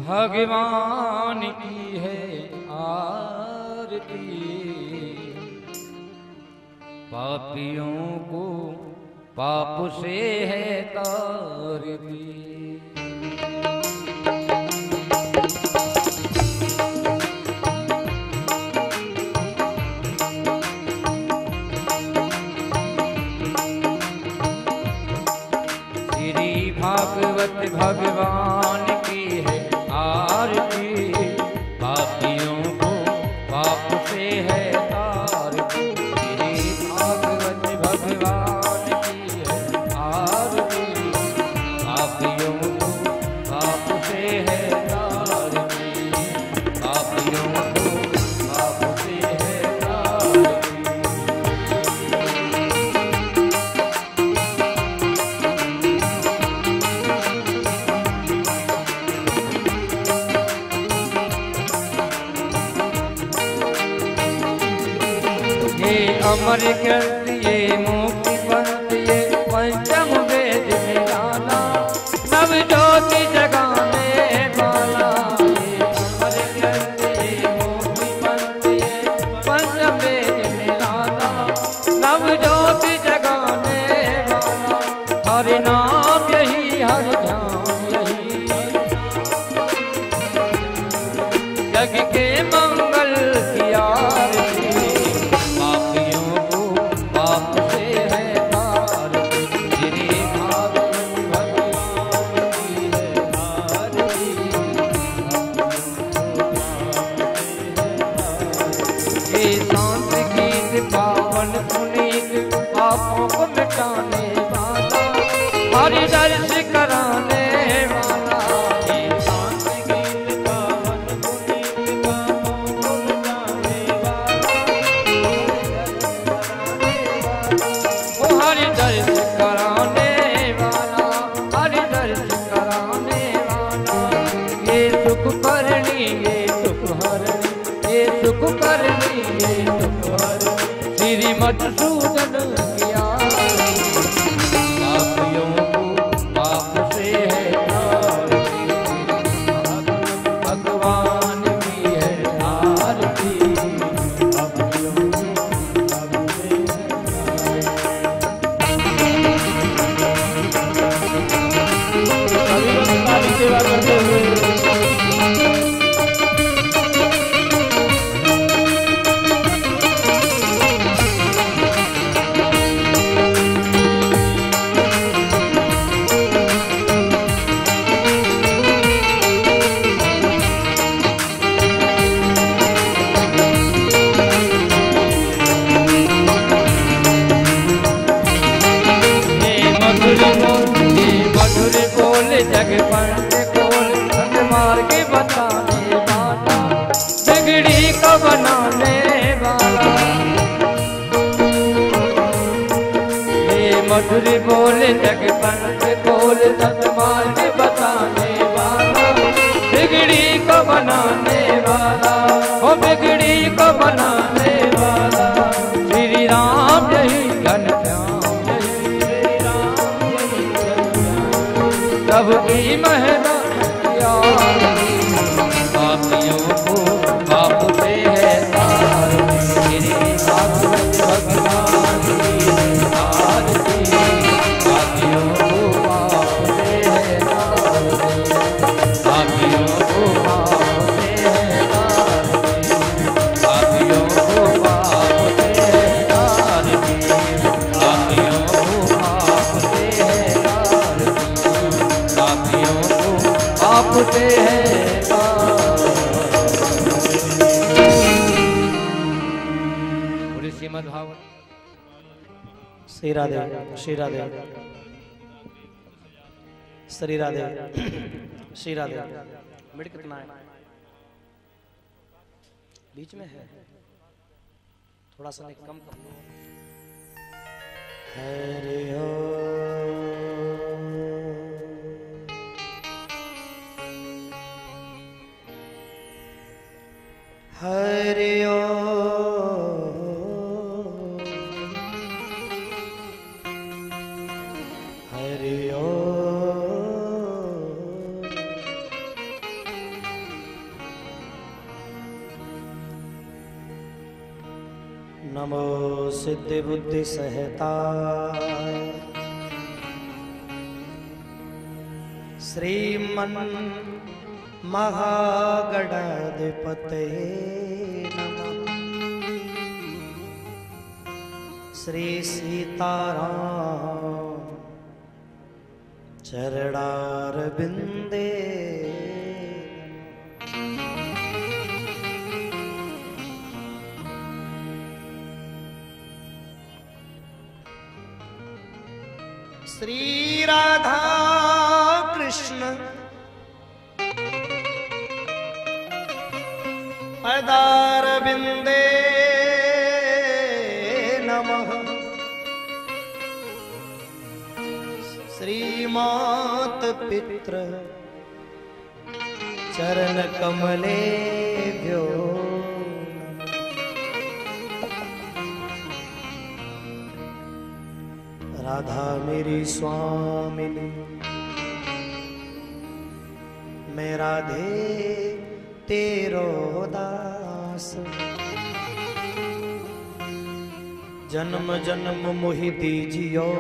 भगवान की है आरती, पापियों को पाप से है तारती। श्री भागवत भगवान की है आरती, पापियों को पाप से है तारती। श्री भागवत भगवान की है आरती, पापियों को पाप से है तारती, पापियों को पाप से है तारती। अमर ग्रंथ ये मुक्ति पंथ ये पंचम वेद निराला, नव ज्योति जगाने वाला। ये अमर ग्रंथ ये मुक्ति पंथ ये पंचम वेद निराला, नव ज्योति जगाने वाला। हरि नाम यही हरि ध्यान यही, जग के मंगल की आरती, पावन पुनीत पापों को मिटाने वाला, हरि दर्श कराने वाला। ये शांत गीत पावन पुनीत पापों को मिटाने वाला, वो हरि दर्श कराने वाला, हरि दर्श कराने वाला। ये सुख करनी ये सुख हरनी, ये सुख करनी ये सुख हरनी। श्री मधुसूदन की आरती, पापियों को पाप से है तारती, भगवान की है आरती, पापियों को पाप से है सेवा करते हुए मधुर बोल जग पंथ खोल, मार्ग बताने वाला, बिगड़ी को बनाने वाला। ये मधुर बोल जग पंथ खोल, मार्ग बताने वाला, बिगड़ी को बनाने वाला, ओ बिगड़ी को बनाने वाला। श्री राम यही घन सबकी महिमा आरती, पापियों को पाप से है तारती। श्री भागवत भगवान की आरती, पापियों को पाप से है तारती, पापियों को पाप से है तारती, पापियों को पाप से है तारती, पापियों को पाप से है आपते हैं। श्रीमद् भागवत। श्री राधे श्री राधे श्री राधे श्री राधे। मिनट कितना है? बीच में है, थोड़ा सा कम कर लो। हरि हरि हरि नमो सिद्धि बुद्धि सहताय श्रीमन् महागणाधिपतये नमः। श्री सीताराम चरणारविंदे श्री राधा कृष्ण पदारविंदे नमः। श्रीमात पित्र चरण कमलेभ्यो राधा मेरी स्वामिनी मैं राधे तेरो दास जन्म जन्म मोहि दीजियो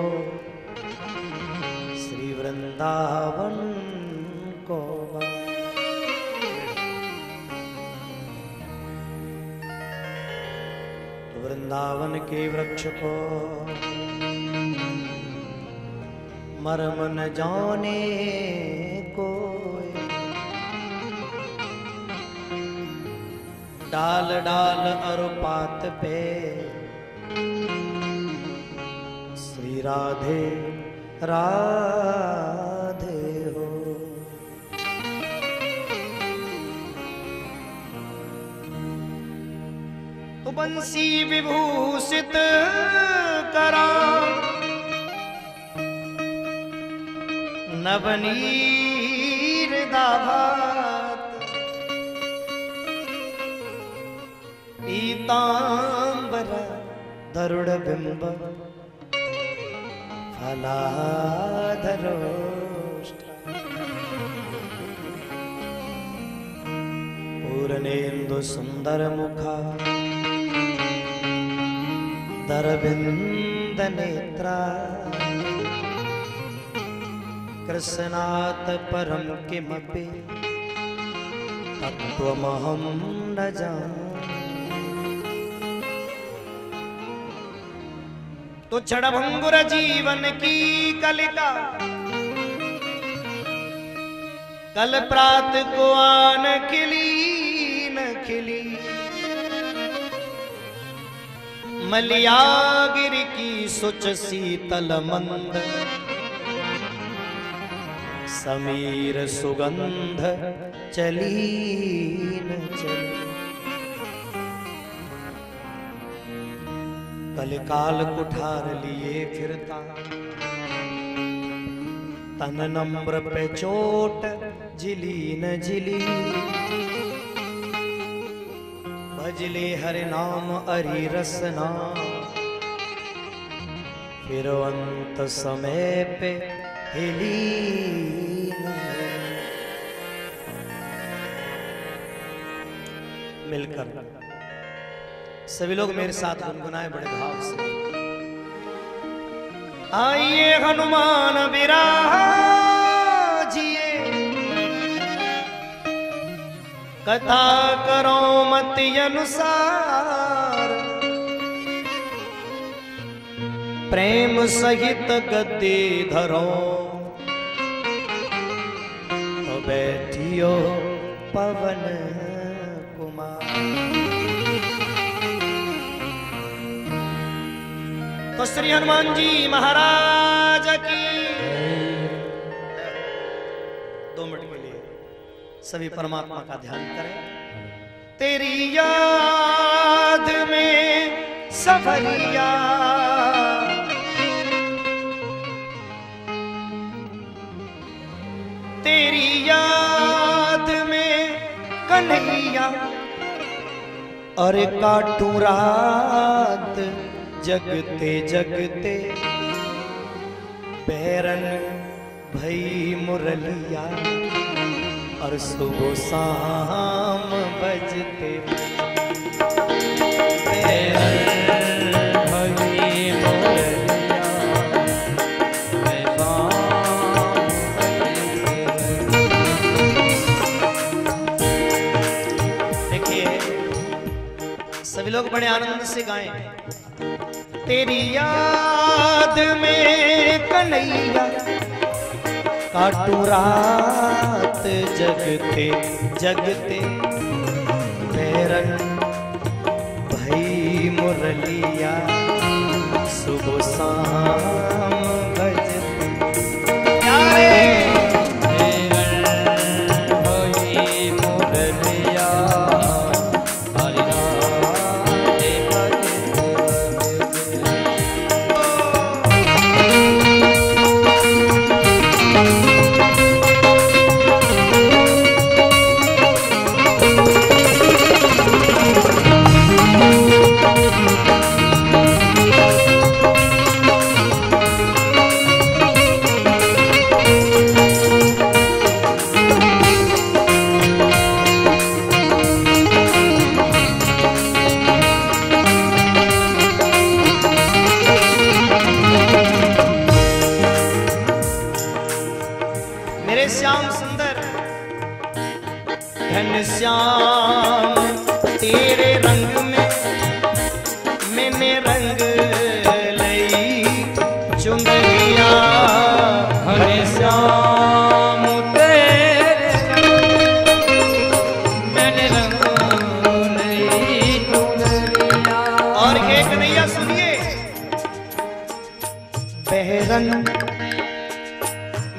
श्री वृंदावन को। तो वृंदावन के वृक्ष को मर्म न जाने कोई, डाल डाल अरुपात पे श्री राधे राधे हो। तो बंसी विभूषित करा नवनीर दाभात पीतांबर धरुड़ बिंब फलाधरोष्ठ पूर्णेन्दु सुंदर मुखा दरबिंद नेत्रा कृष्णात् परम किमपि तत्त्वमहं न जाने। तो क्षणभंगुर जीवन की कलिका कल प्रात को आन खिली न खिली, मलियागिर की सुच शीतल मंद समीर सुगंध चली न चली। कलिकाल कुठार लिए फिरता तन नम्र पे चोट जिली न जिली, भजले हरि नाम हरि रसना फिर अंत समय पे हिली। मिलकर सभी लोग मेरे साथ गुनगुनाए बड़े भाव से। आइए हनुमान विराजिए कथा करो मति अनुसार, प्रेम सहित गद्दी धरो तो बैठियो पवन कुमार। तो श्री हनुमान जी महाराज की 2 मिनट के लिए सभी परमात्मा का ध्यान करें। तेरी याद में सफरिया तेरी याद में कन्हैया और काटूं रात जगते जगते बैरन भई मुरलिया और सुबह शाम बजते बैरन बड़े आनंद से गाएं। तेरी याद में कन्हैया काटू रात जगते जगते बैरन भई मुरलिया सुबह शाम बजते श्याम सुंदर घनश्याम तेरे रंग में मैंने रंग लई चुंदरिया। घनश्याम तेरे मैंने रंग लई चुंदरिया। और ये कन्हैया सुनिए, बहरन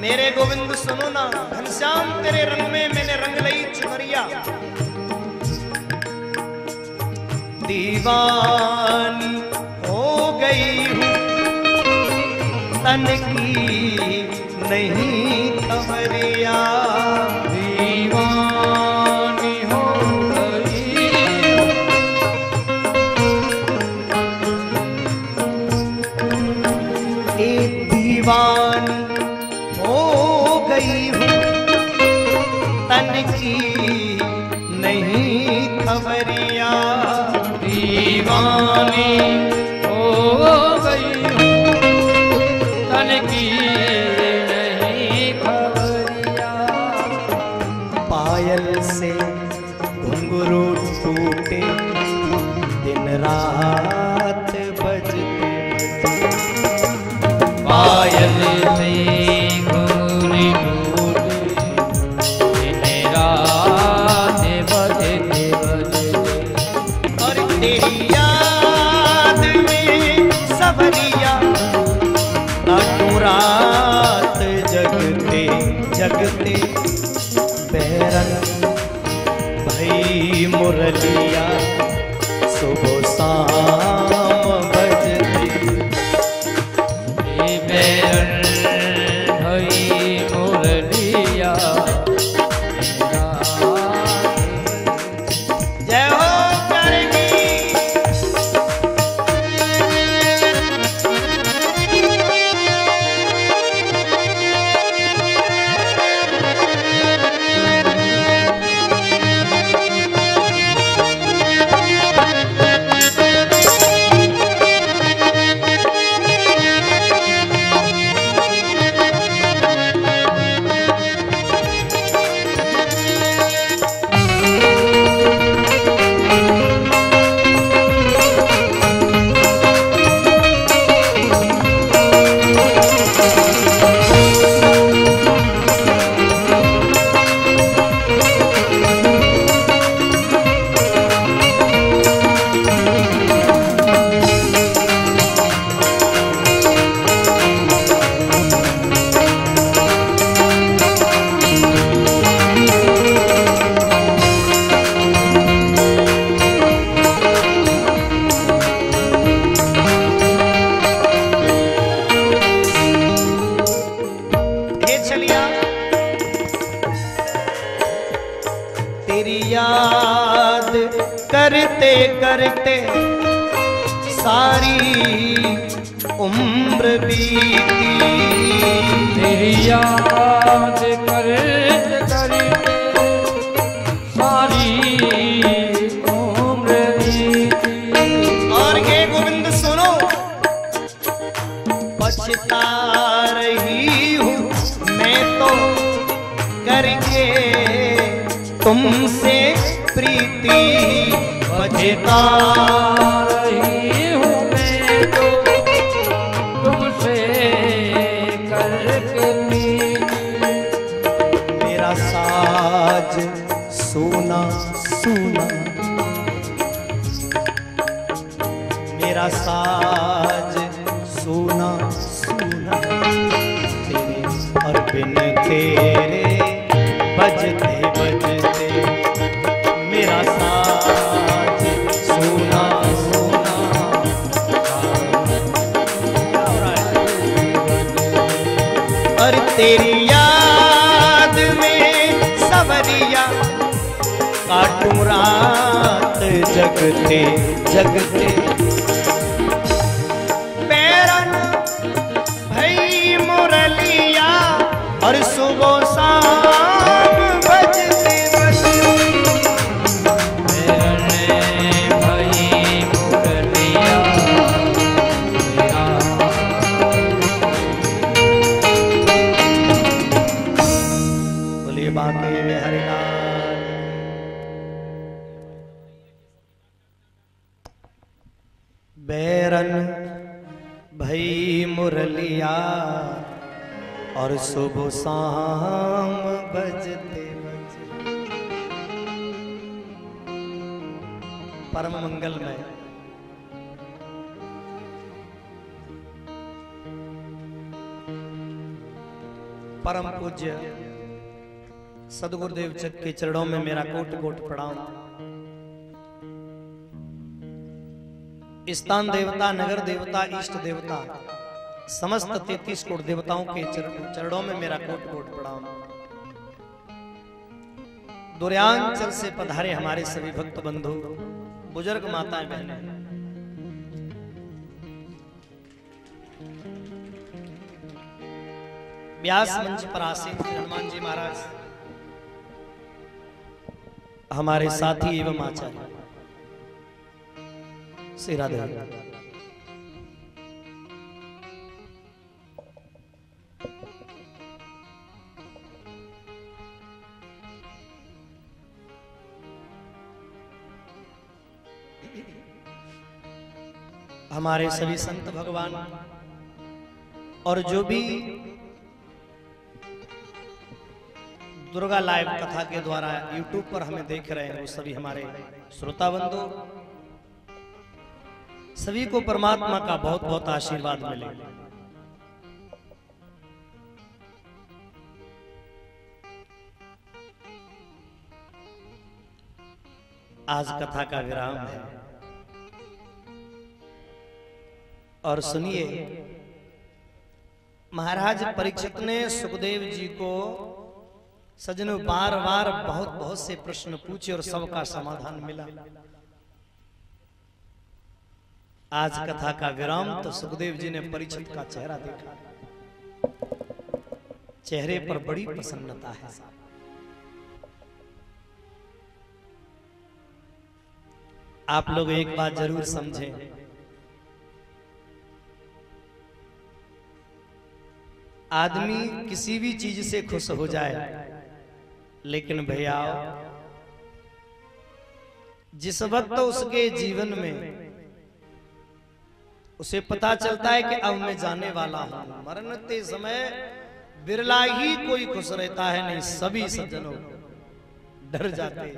मेरे गोविंद सुनो ना, घनश्याम तेरे रंग में मैंने रंग लई चुनरिया। दीवानी हो गई हूँ तन की नहीं खबरिया। दीवानी हो गई एक दीवानी गई हूँ तन की नहीं खबरिया। दीवानी हो गई हूँ तन की नहीं खबरिया। पायल से घुंघरू टूटे दिन रात बजते पायल से तेरी याद में सबरिया काटू रात जगते जगते बैरन भई मुरलिया सुबह शाम बजते। बैरन भई मुरलिया। जय हो तेरी याद करते करते सारी उम्र बीती। तेरी याद करते करते सारी उम्र बीती। और ये गोविंद सुनो, पछता रही हूँ मैं तो करके तुमसे प्रीति। पछता रही हूँ मैं तो तुमसे करके प्रीत। मेरा साज सोना सोना, मेरा साज सोना सोना, तेरे और बिन तेरे बजते बजते, मेरा साज सोना सोना। और तेरी याद में सवरिया काटूं रात जगते जगते। बैरन भई मुरलिया और सुबह शाम बजते बजते। भाई मुरलिया बोलिए बाके में हरिनाम। बैरन भई मुरलिया और सुबह शाम बजते बजते। परम मंगलमय परम पूज्य सदगुरुदेव चक के चरणों में मेरा कोटि कोटि प्रणाम। स्थान देवता, नगर देवता, इष्ट देवता, समस्त 33 कोटि देवताओं के चरणों में मेरा कोटि कोटि प्रणाम। दुर्यांचल से पधारे हमारे सभी भक्त बंधु, बुजुर्ग, माताएं, बहनें, व्यास मंच पर आसीन हनुमान जी महाराज, हमारे साथी एवं आचार्य श्री राधे। हमारे सभी संत भगवान और जो भी दुर्गा लाइव कथा के द्वारा YouTube पर हमें देख रहे हैं, वो सभी हमारे श्रोता बंधु, सभी को परमात्मा का बहुत बहुत आशीर्वाद मिले। आज कथा का विराम है और सुनिए, महाराज परीक्षित ने सुखदेव जी को सजनों बार बार बहुत बहुत से प्रश्न पूछे और सबका समाधान मिला। आज कथा का विराम तो सुखदेव जी ने परीक्षित का चेहरा देखा, चेहरे पर बड़ी प्रसन्नता है। आप लोग एक बात जरूर समझें, आदमी किसी भी चीज से खुश हो जाए, लेकिन भैया जिस वक्त तो उसके जीवन में उसे पता चलता है कि अब मैं जाने वाला हूं, मरते समय बिरला ही कोई खुश रहता है, नहीं सभी सज्जनों डर जाते,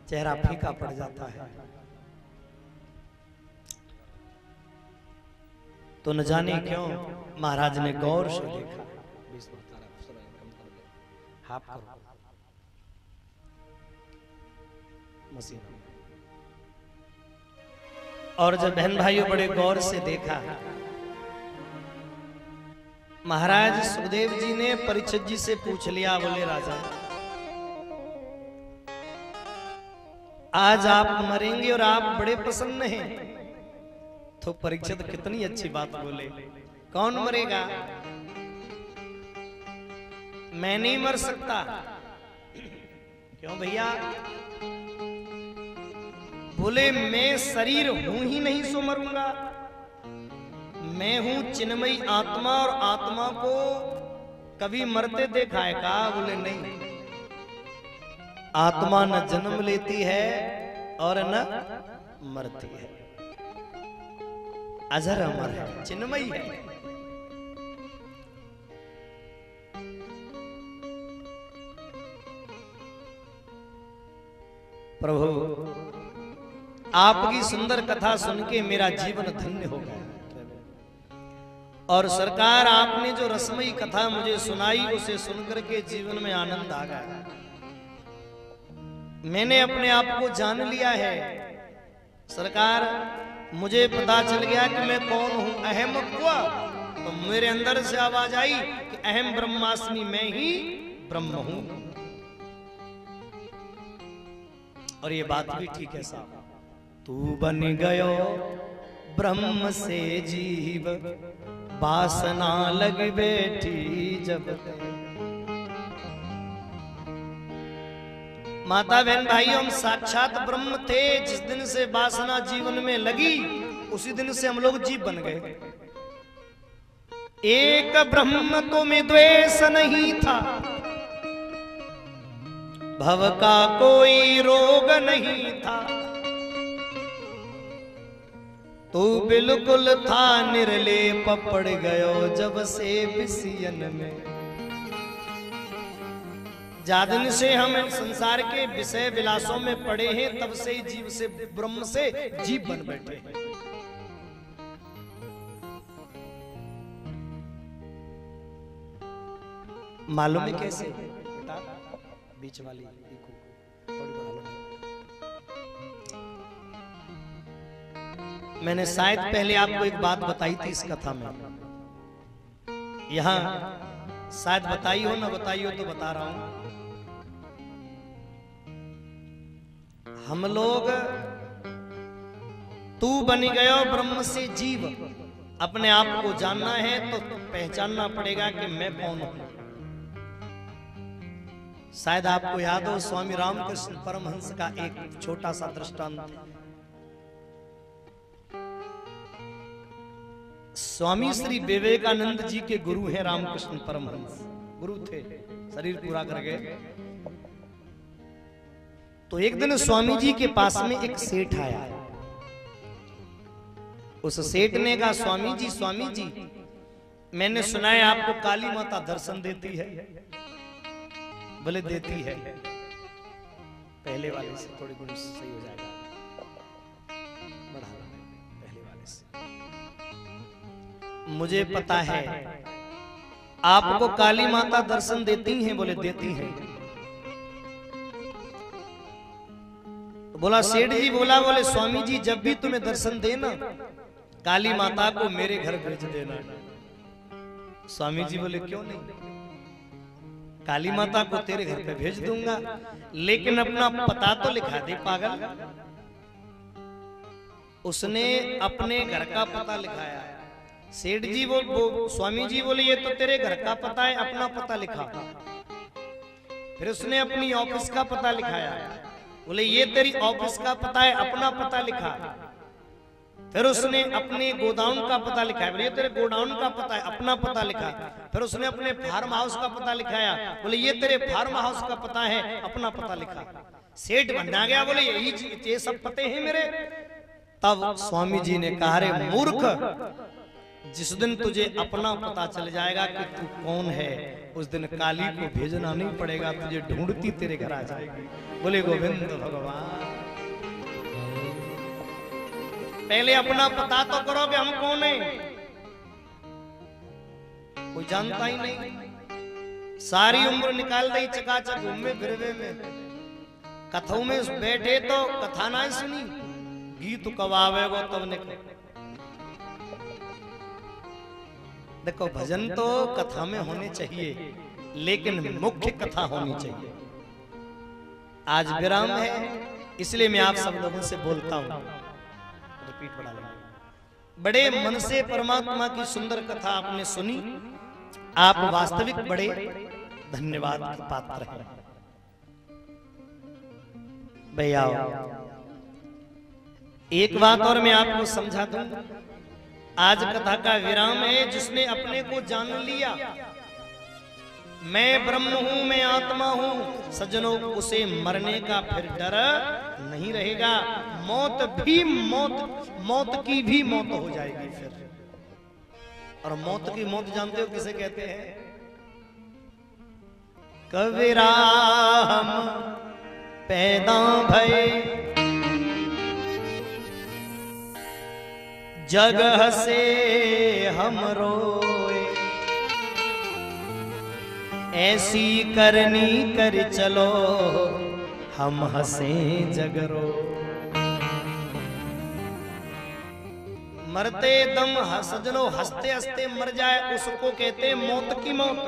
चेहरा फीका पड़ जाता है। तो न जाने क्यों महाराज ने गौर से देखा। और जब बहन भाइयों बड़े गौर से देखा, महाराज सुखदेव जी ने परीक्षित जी से पूछ लिया, बोले राजा आज आप मरेंगे और आप बड़े प्रसन्न हैं। तो परीक्षित कितनी अच्छी बात बोले, कौन मरेगा, मैं नहीं मर सकता। क्यों भैया, बोले मैं शरीर हूं ही नहीं सो मरूंगा, मैं हूं चिन्मयी आत्मा और आत्मा को कभी मरते देखा है? कहा बोले नहीं, आत्मा न जन्म लेती है और न मरती है, अजर अमर है, चिन्मयी है। प्रभु आपकी सुंदर कथा सुन के मेरा जीवन धन्य हो गया। और सरकार आपने जो रसमयी कथा मुझे सुनाई उसे सुनकर के जीवन में आनंद आ गया। मैंने अपने आप को जान लिया है सरकार, मुझे पता चल गया कि मैं कौन हूं। अहम हुआ तो मेरे अंदर से आवाज आई कि अहम ब्रह्मास्मि, मैं ही ब्रह्म हूं। और ये बात भी ठीक है साहब, तू बन गयो ब्रह्म से जीव, वासना लग बैठी जब। माता बहन भाइयों, हम साक्षात ब्रह्म थे। जिस दिन से वासना जीवन में लगी उसी दिन से हम लोग जीव बन गए। एक ब्रह्म तो में द्वेष नहीं था, भव का कोई रोग नहीं था, तू बिल्कुल था निर्लेप, पड़ गयो जब से विषयन में। ज्यादा दिन से हम संसार के विषय विलासों में पड़े हैं, तब से ही जीव से ब्रह्म से जीव बन बैठे हैं। मालूम है कैसे? बेटा बीच वाली थोड़ी बढ़ा लो। मैंने शायद पहले आपको एक बात बताई थी इस कथा में, यहां शायद बताई हो ना बताई हो तो बता रहा हूं। हम लोग तू बन गयो ब्रह्म से जीव, अपने आप को जानना है तो पहचानना पड़ेगा कि मैं कौन हूं। शायद आपको याद हो स्वामी रामकृष्ण परमहंस का एक छोटा सा दृष्टांत। स्वामी श्री विवेकानंद जी के गुरु हैं रामकृष्ण परमहंस, गुरु थे, शरीर पूरा कर गए। तो एक दिन स्वामी जी के पास में एक सेठ आया। उस सेठ ने कहा, स्वामी जी मैंने सुना है आपको काली माता दर्शन देती है। बोले देती है। पहले वाले से थोड़ी गुण सही हो जाएगा, बढ़ा पहले वाले से। मुझे पता है आपको काली माता दर्शन देती हैं। बोले देती हैं। बोला सेठ जी बोला, बोले स्वामी जी जब भी तुम्हें दर्शन देना काली माता को मेरे घर भेज देना। स्वामी जी बोले क्यों नहीं, काली माता को तेरे घर पे भेज दूंगा, लेकिन अपना पता तो लिखा दे पागल। उसने अपने घर का पता लिखाया। सेठ जी स्वामी जी बोले ये तो तेरे घर का पता है, अपना पता लिखा। फिर उसने अपनी ऑफिस का पता लिखाया। बोले ये तेरी ऑफिस का पता है, अपना पता लिखा। फिर उसने अपने गोदाउन का पता लिखा। बोले ये तेरे गोडाउन का पता है, अपना पता लिखा। फिर उसने अपने फार्म हाउस का पता लिखाया। बोले ये तेरे फार्म हाउस का पता है, अपना पता लिखा। सेठ बना गया। बोले ये सब पते हैं मेरे। तब स्वामी जी ने कहा, रे मूर्ख, जिस दिन तुझे अपना पता चल जाएगा कि तू कौन है, उस दिन काली को भेजना नहीं पड़ेगा, तुझे ढूंढती तेरे घर आ जाएगी। बोले गोविंद भगवान, पहले अपना पता तो करो कि हम कौन हैं। कोई जानता ही नहीं। सारी उम्र निकाल दी चकाचक घूमे फिरवे में, कथों में बैठे तो कथा ना सुनी, गीत कब आवेगो तब निकले। देखो भजन तो कथा में होने चाहिए, लेकिन मुख्य कथा होनी चाहिए। आज विराम है, इसलिए मैं आप सब लोगों से बोलता हूं, रिपीट बढ़ा लेंगे। बड़े मन से परमात्मा की सुंदर कथा आपने सुनी, आप वास्तविक बड़े धन्यवाद के पात्र हैं भैया। एक बात और मैं आपको समझा दूं, आज कथा का विराम है। जिसने अपने को जान लिया, मैं ब्रह्म हूं, मैं आत्मा हूं, सज्जनों उसे मरने का फिर डर नहीं रहेगा। मौत की भी मौत हो जाएगी फिर। और मौत की मौत जानते हो किसे कहते हैं? कबीरा हम पैदा भय जगह से हम रोए, ऐसी करनी कर चलो हम हंसे जगरो। मरते दम सज्जनों हंसते हंसते मर जाए उसको कहते हैं मौत की मौत।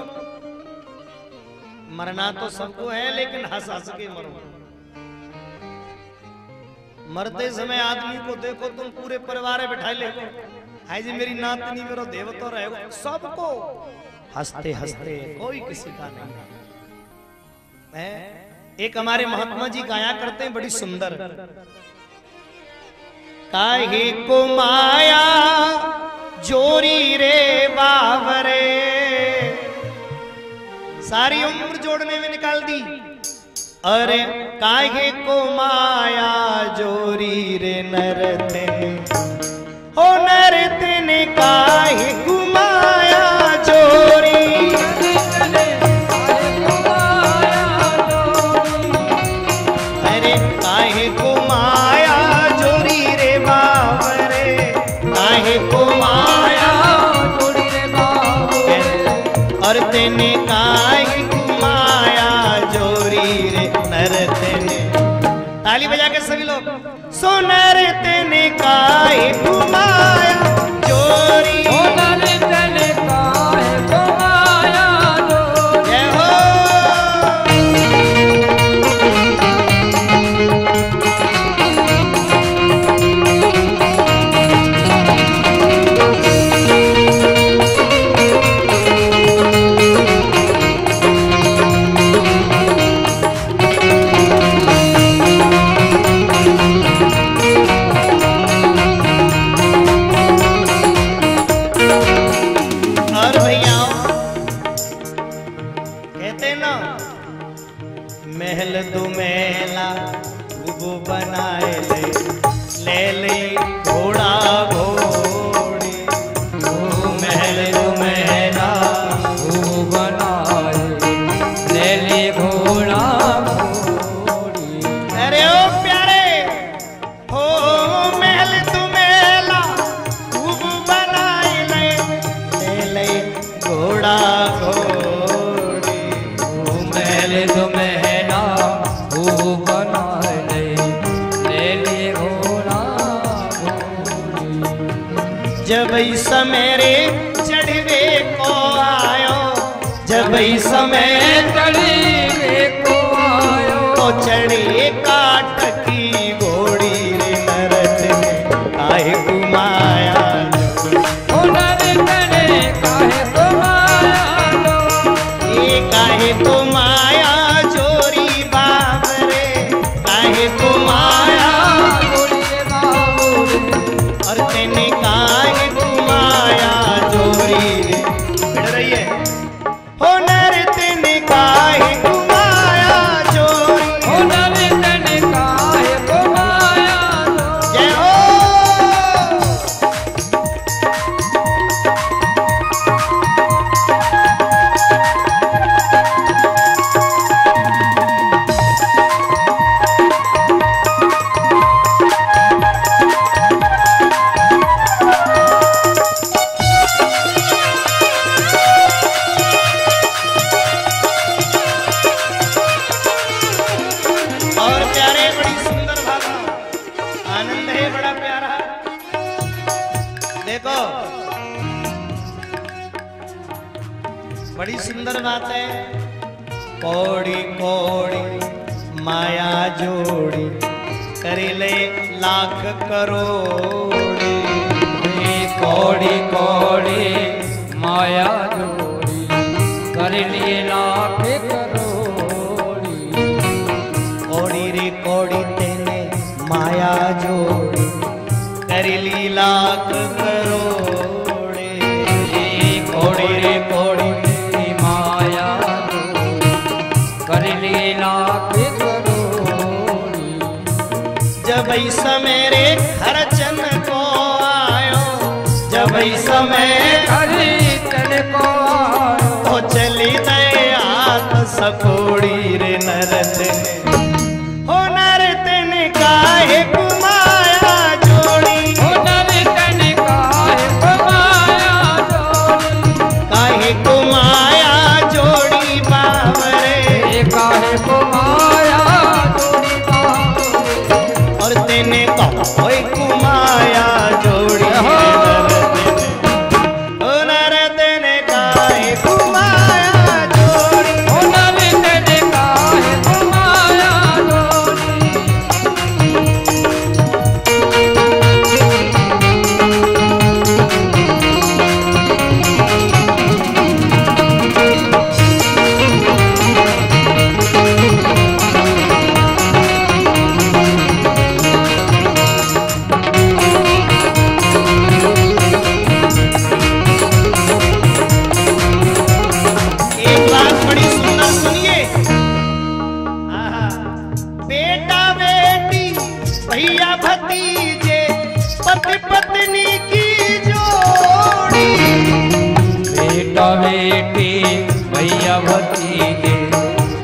मरना तो सबको है लेकिन हंस हंस के मरो। मरते समय आदमी को देखो तुम पूरे परिवार बैठा ले, हाय जी मेरी नातनी मेरो देव तो रहेगा, सबको हंसते हंसते कोई किसी का नहीं है। एक हमारे महात्मा जी गाया करते हैं बड़ी सुंदर, काहे को माया जोरी रे बावरे, सारी उम्र जोड़ने में निकाल दी। अरे काहे को माया जोरी रे नरते, ओ नरते ने काहे को माया जोरी, अरे काहे को माया जोरी रे बावरे, काहे को माया जोरी रे बावरे, और तेने काहे को माया जोरी रे नरते ने। ताली बजा के सभी लोग, सो नरते ने काहे को माया जोरी, ओ नरते ने काहे को माया जोरी। जय हो। महल दुमेला खूब बनाए ले ले घोड़ा घोड़ी, महल दुमेला खूब बनाए ले ले घोड़ा घोड़ी। अरे ओ प्यारे हो महल दुमेला खूब बनाए ले ले घोड़ा घोड़ी, महल दुमेला खूब बनाए ले ले घोड़ा घोड़ी। जब समेरे चढ़वे को आयो, जब समय चढ़वे को आयो, तो चढ़े काट की घोड़ी रे नरत में काहे घुमाया, ओ नरते ने काहे को माया जोरी, ये काहे तो माया जोरी बाबरे, काहे तो माया जोरी रे बाबूरे। और तेने काहे घुमाया जोरी रे। बिड़ रही है हो नरते ने काहे घुमाया जोरी, ओ नरते ने काहे को माया जोरी। जय हो। और प्यारे बड़ी सुंदर भाषा, आनंद है बड़ा प्यारा। देखो बड़ी सुंदर बात है, कौड़ी कौड़ी माया जोड़ी कर ले लाख करोड़ी, कौड़ी कौड़ी माया जोड़ी कर लिए लाख करोड़ी। कौड़ी रे कौड़ी तेने माया जोड़ी कर ली लाख करोड़ी, कौड़ी रे कौड़ी माया लाख करोड़ी। जब मेरे खर्चन को आयो, जब समय खर्चन को आयो, तो चली दया सकोड़ी रे नरतन, हो नरतन काहे कुमाया जोड़ी, हो नरतन काहे कुमाया जोड़ी, काहे कुमाया जोड़ी बावरे, काहे कुमाया जोड़ी बावरे, और तेने कोई कुमाया जोड़ी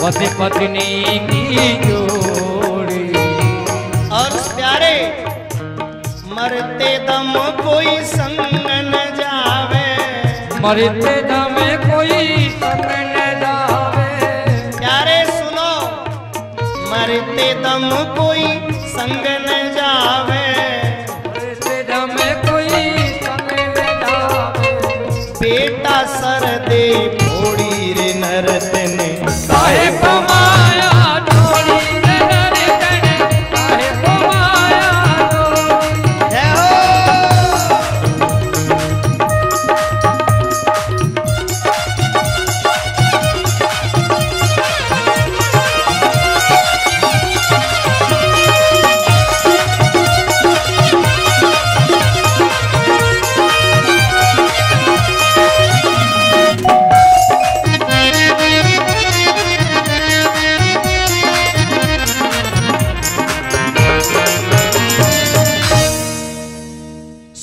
पति पत्नी की जोड़ी। और प्यारे मरते दम कोई संग न जावे, मरते दम कोई संग न जावे, प्यारे सुनो मरते दम कोई संग न जावे, मरते दम कोई संग न जावे, बेटा सर दे फोड़ी रे नरतन काहे कुमाया जोड़ी रे नरतन, काहे कुमाया जोड़ी। जय हो।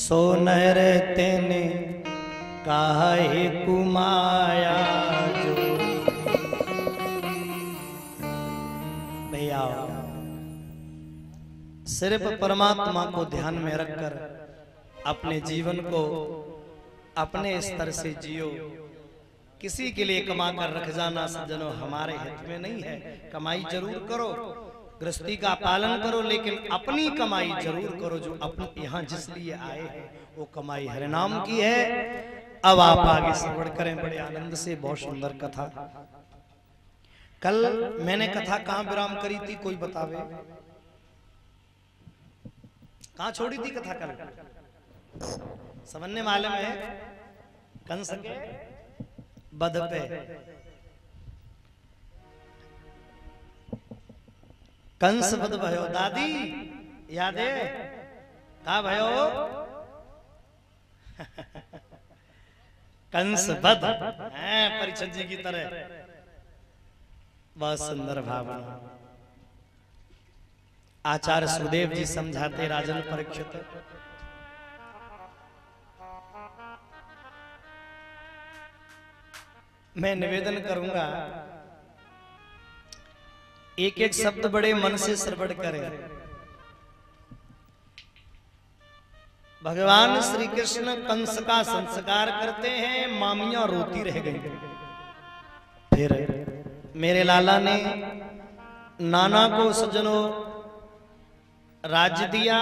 सोनर तेने काहे कुमाया जो। भैया सिर्फ परमात्मा को ध्यान में रखकर अपने जीवन को अपने स्तर से जियो। किसी के लिए कमा कर रख जाना सज्जनों हमारे हित में नहीं है। कमाई जरूर करो, गृहस्थी का पालन करो, लेकिन अपनी कमाई जरूर करो। जो अपने यहाँ जिस लिए आए हैं वो कमाई हरि नाम की है। अब आप आगे श्रवण करें बड़े आनंद से। बहुत सुंदर कथा। कल मैंने कथा कहाँ विराम करी थी, कोई बतावे? कहाँ छोड़ी थी कथा कल? समझने वाले में कंस के वध पे। कंस वध भयो। दादी याद है का भयो? कंस वध है परीक्षित जी की तरह। बहुत सुंदर भावना। आचार्य सुदेव जी समझाते राजन परीक्षित। मैं निवेदन करूंगा एक एक शब्द बड़े मन से श्रवण करें। भगवान श्री कृष्ण कंस का संस्कार करते हैं, मामियां रोती रह गई। फिर मेरे लाला ने नाना को सज्जनों राज्य दिया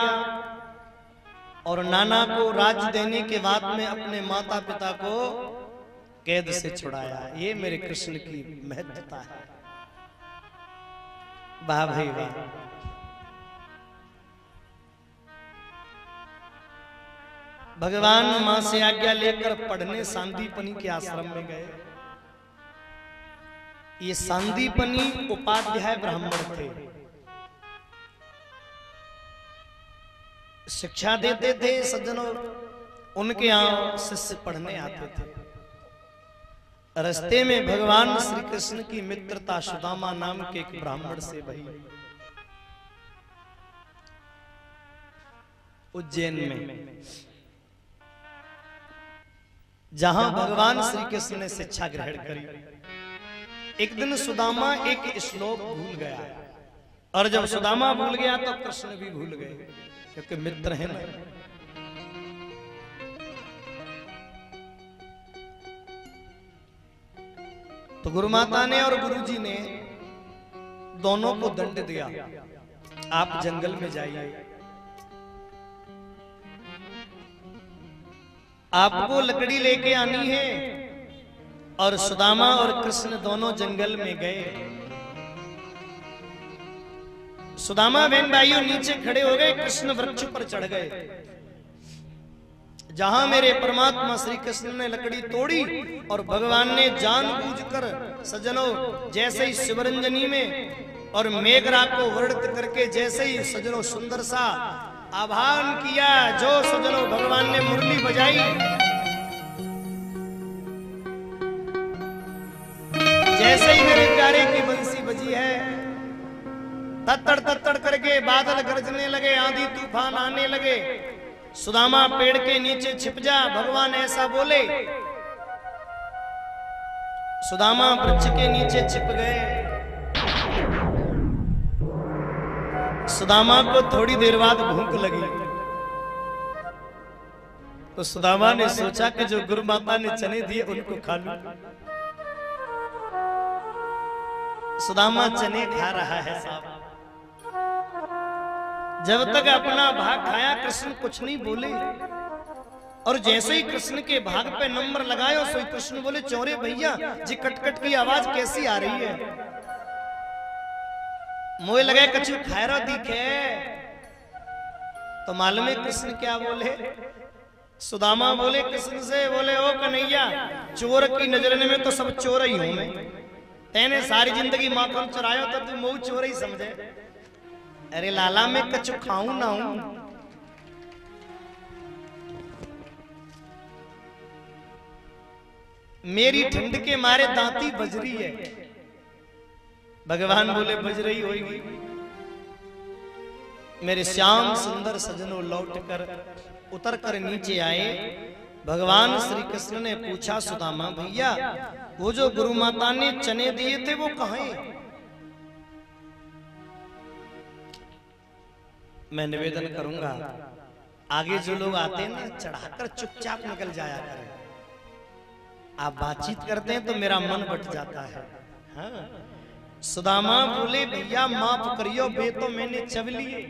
और नाना को राज्य देने के बाद में अपने माता पिता को कैद से छुड़ाया। ये मेरे कृष्ण की महत्वता है। वाह भाई वाह। भगवान मां से आज्ञा लेकर पढ़ने सांदीपनी के आश्रम में गए। ये सांदीपनी उपाध्याय ब्राह्मण थे, शिक्षा देते थे सज्जनों। उनके यहां शिष्य पढ़ने आते थे। रास्ते में भगवान श्री कृष्ण की मित्रता सुदामा नाम के एक ब्राह्मण से भई। उज्जैन में जहां भगवान श्री कृष्ण ने शिक्षा ग्रहण करी, एक दिन सुदामा एक श्लोक भूल गया, और जब सुदामा भूल गया तो कृष्ण भी भूल गए, क्योंकि मित्र है ना। तो गुरु माता ने और गुरुजी ने दोनों को दंड दिया, आप जंगल में जाइए, आपको लकड़ी लेके आनी है। और सुदामा और कृष्ण दोनों जंगल में गए। सुदामा बहन भाइयों नीचे खड़े हो गए, कृष्ण वृक्ष पर चढ़ गए। जहां मेरे परमात्मा श्री कृष्ण ने लकड़ी तोड़ी और भगवान ने जानबूझकर सज्जनों जैसे ही शिवरंजनी में और मेघराग को वर्णित करके जैसे ही सज्जनों सुंदर सा आह्वान किया, जो सज्जनों भगवान ने मुरली बजाई, जैसे ही मेरे प्यारे की बंसी बजी है, तत्तड़ तत्तड़ करके बादल गरजने लगे, आंधी तूफान आने लगे। सुदामा पेड़ के नीचे छिप जा, भगवान ऐसा बोले। सुदामा वृक्ष के नीचे छिप गए। सुदामा को थोड़ी देर बाद भूख लगी, तो सुदामा ने सोचा कि जो गुरु माता ने चने दिए उनको खा लूं। सुदामा चने खा रहा है साहब। जब तक अपना भाग खाया कृष्ण कुछ नहीं बोले, और जैसे ही कृष्ण के भाग पे नंबर लगाए सो कृष्ण बोले, चौरे भैया जी कटकट की आवाज कैसी आ रही है? मोए लगे कछु खैरा दिखे। तो मालूम है कृष्ण क्या बोले? सुदामा बोले कृष्ण से, बोले ओ कन्हैया, चोर की नजर में तो सब चोर ही हूं मैं। तेने सारी जिंदगी माखन चुरायो तो तू मुंह चोर ही समझे। अरे लाला मैं कछु खाऊं ना हूं। मेरी ठंड के मारे दांती बज रही है। भगवान बोले बज रही होगी। मेरे श्याम सुंदर सजनों लौट कर उतर कर नीचे आए। भगवान श्री कृष्ण ने पूछा, सुदामा भैया वो जो गुरु माता ने चने दिए थे वो कहां हैं? मैं निवेदन करूंगा आगे जो लोग आते हैं ना, चढ़ाकर चुपचाप निकल जाया करें। आप बातचीत करते हैं तो मेरा मन बट जाता है। हाँ। सुदामा बोले भैया माफ करियो, बे तो मैंने चब लिए।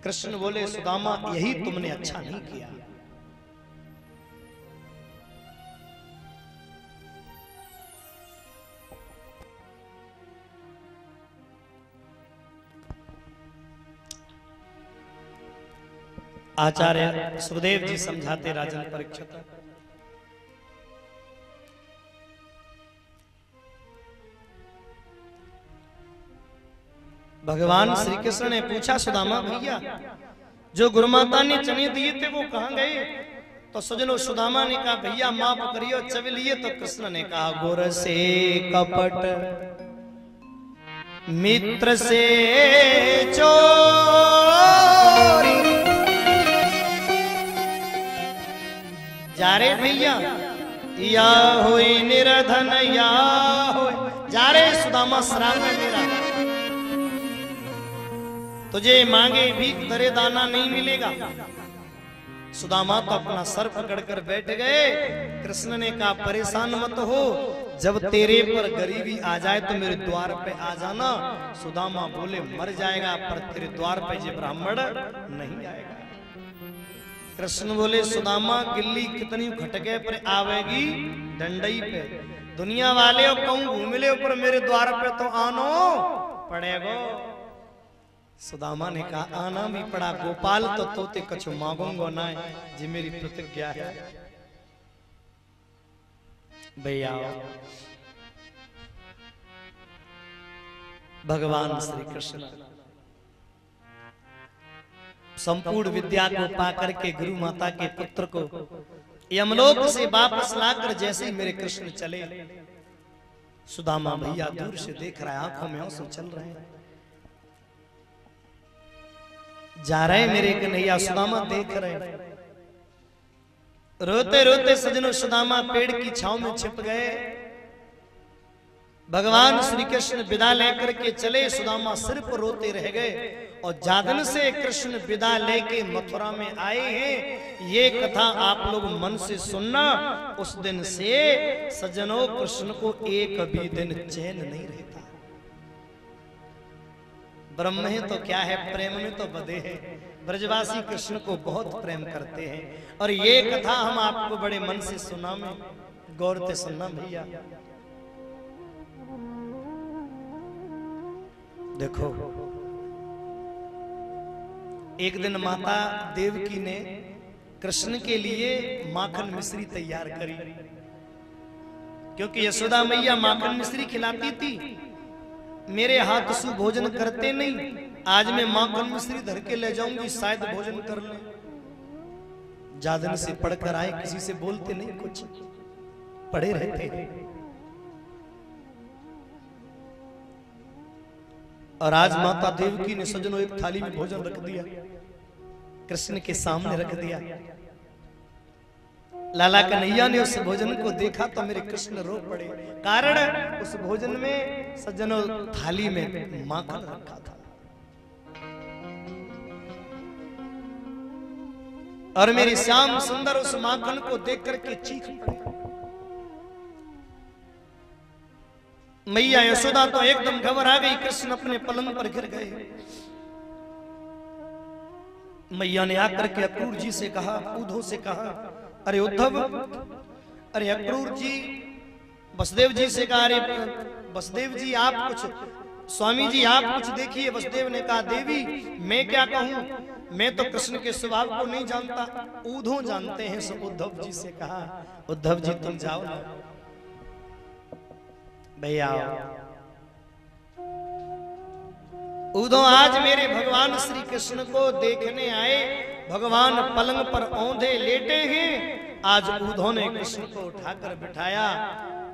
कृष्ण बोले सुदामा यही तुमने अच्छा नहीं किया। आचार्य सुखदेव जी समझाते राजन परीक्षित, भगवान श्री कृष्ण ने पूछा, सुदामा भैया जो गुरुमाता ने चने दिए थे वो कहां गए? तो सजनों सुदामा ने कहा भैया माफ करियो चब लिए। तो कृष्ण ने कहा गुर से कपट मित्र से चोरी, जा रे भैया या होई निरधन या होई, जा रे सुदामा श्राप है मेरा, तुझे मांगे भीख दरे दाना नहीं मिलेगा। सुदामा तो अपना सर पकड़कर बैठ गए। कृष्ण ने कहा परेशान मत हो, जब तेरे पर गरीबी आ जाए तो मेरे द्वार पे आ जाना। सुदामा बोले मर जाएगा पर तेरे द्वार पे ये ब्राह्मण नहीं आएगा। कृष्ण बोले सुदामा गिल्ली कितनी खटके पर आवेगी डंडई पे, दुनिया वाले कहूं घूमले ऊपर मेरे द्वार पे तो आनो पड़ेगो। सुदामा ने कहा आना भी पड़ा, गोपाल तो तोते कछु मांगूंगो ना, जी मेरी प्रतिज्ञा है। भैया भगवान श्री कृष्ण संपूर्ण विद्या को पाकर के गुरु माता के पुत्र को यमलोक से वापस लाकर जैसे ही मेरे कृष्ण चले, सुदामा भैया दूर से देख रहा है, आंखों में आंसू चल रहे हैं। जा रहे मेरे कन्हैया, सुदामा देख रहे हैं। रोते रोते सजनों सुदामा पेड़ की छांव में छिप गए। भगवान श्री कृष्ण विदा लेकर के चले, सुदामा सिर पर रोते रह गए। और जादन से कृष्ण विदा लेके मथुरा में आए हैं, ये कथा आप लोग मन से सुनना। उस दिन से सज्जनों कृष्ण को एक भी दिन चैन नहीं रहता। ब्रह्म में तो क्या है, प्रेम में तो बधे हैं। ब्रजवासी कृष्ण को बहुत प्रेम करते हैं। और ये कथा हम आपको बड़े मन से सुना में, गौर से सुनना भैया। देखो, एक दिन माता देवकी ने कृष्ण के लिए माखन मिश्री तैयार करी, क्योंकि यशोदा मैया माखन मिश्री खिलाती थी। मेरे हाथ से भोजन करते नहीं, आज मैं माखन मिश्री धर के ले जाऊंगी, शायद भोजन कर ले। जादन से पढ़कर आए, किसी से बोलते नहीं, कुछ पढ़े रहते। और आज माता देवकी ने सजनों एक थाली में भोजन रख दिया, कृष्ण के सामने रख दिया। लाला कन्हैया ने उस भोजन को देखा तो मेरे कृष्ण रो पड़े। कारण उस भोजन में सज्जनों थाली में माखन रखा था। और मेरे श्याम सुंदर उस माखन को देख करके चीख पड़े। मैया यशोदा तो एकदम घबरा गई, कृष्ण अपने पलंग पर गिर गए। मैया ने आकर के अक्रूर जी से कहा, उद्धव से कहा, अरे उद्धव, अरे अक्रूर जी, वसुदेव जी से कहा, अरे वसुदेव जी आप कुछ, स्वामी जी आप कुछ देखिए। वसुदेव ने कहा, देवी मैं क्या कहूं, मैं तो कृष्ण के स्वभाव को नहीं जानता, उद्धव जानते हैं। सो उद्धव जी से कहा, उद्धव जी तुम जाओ ना भैया। उद्धव आज मेरे भगवान श्री कृष्ण को देखने आए। भगवान पलंग पर औंधे लेटे हैं। आज उद्धव ने कृष्ण को उठाकर बिठाया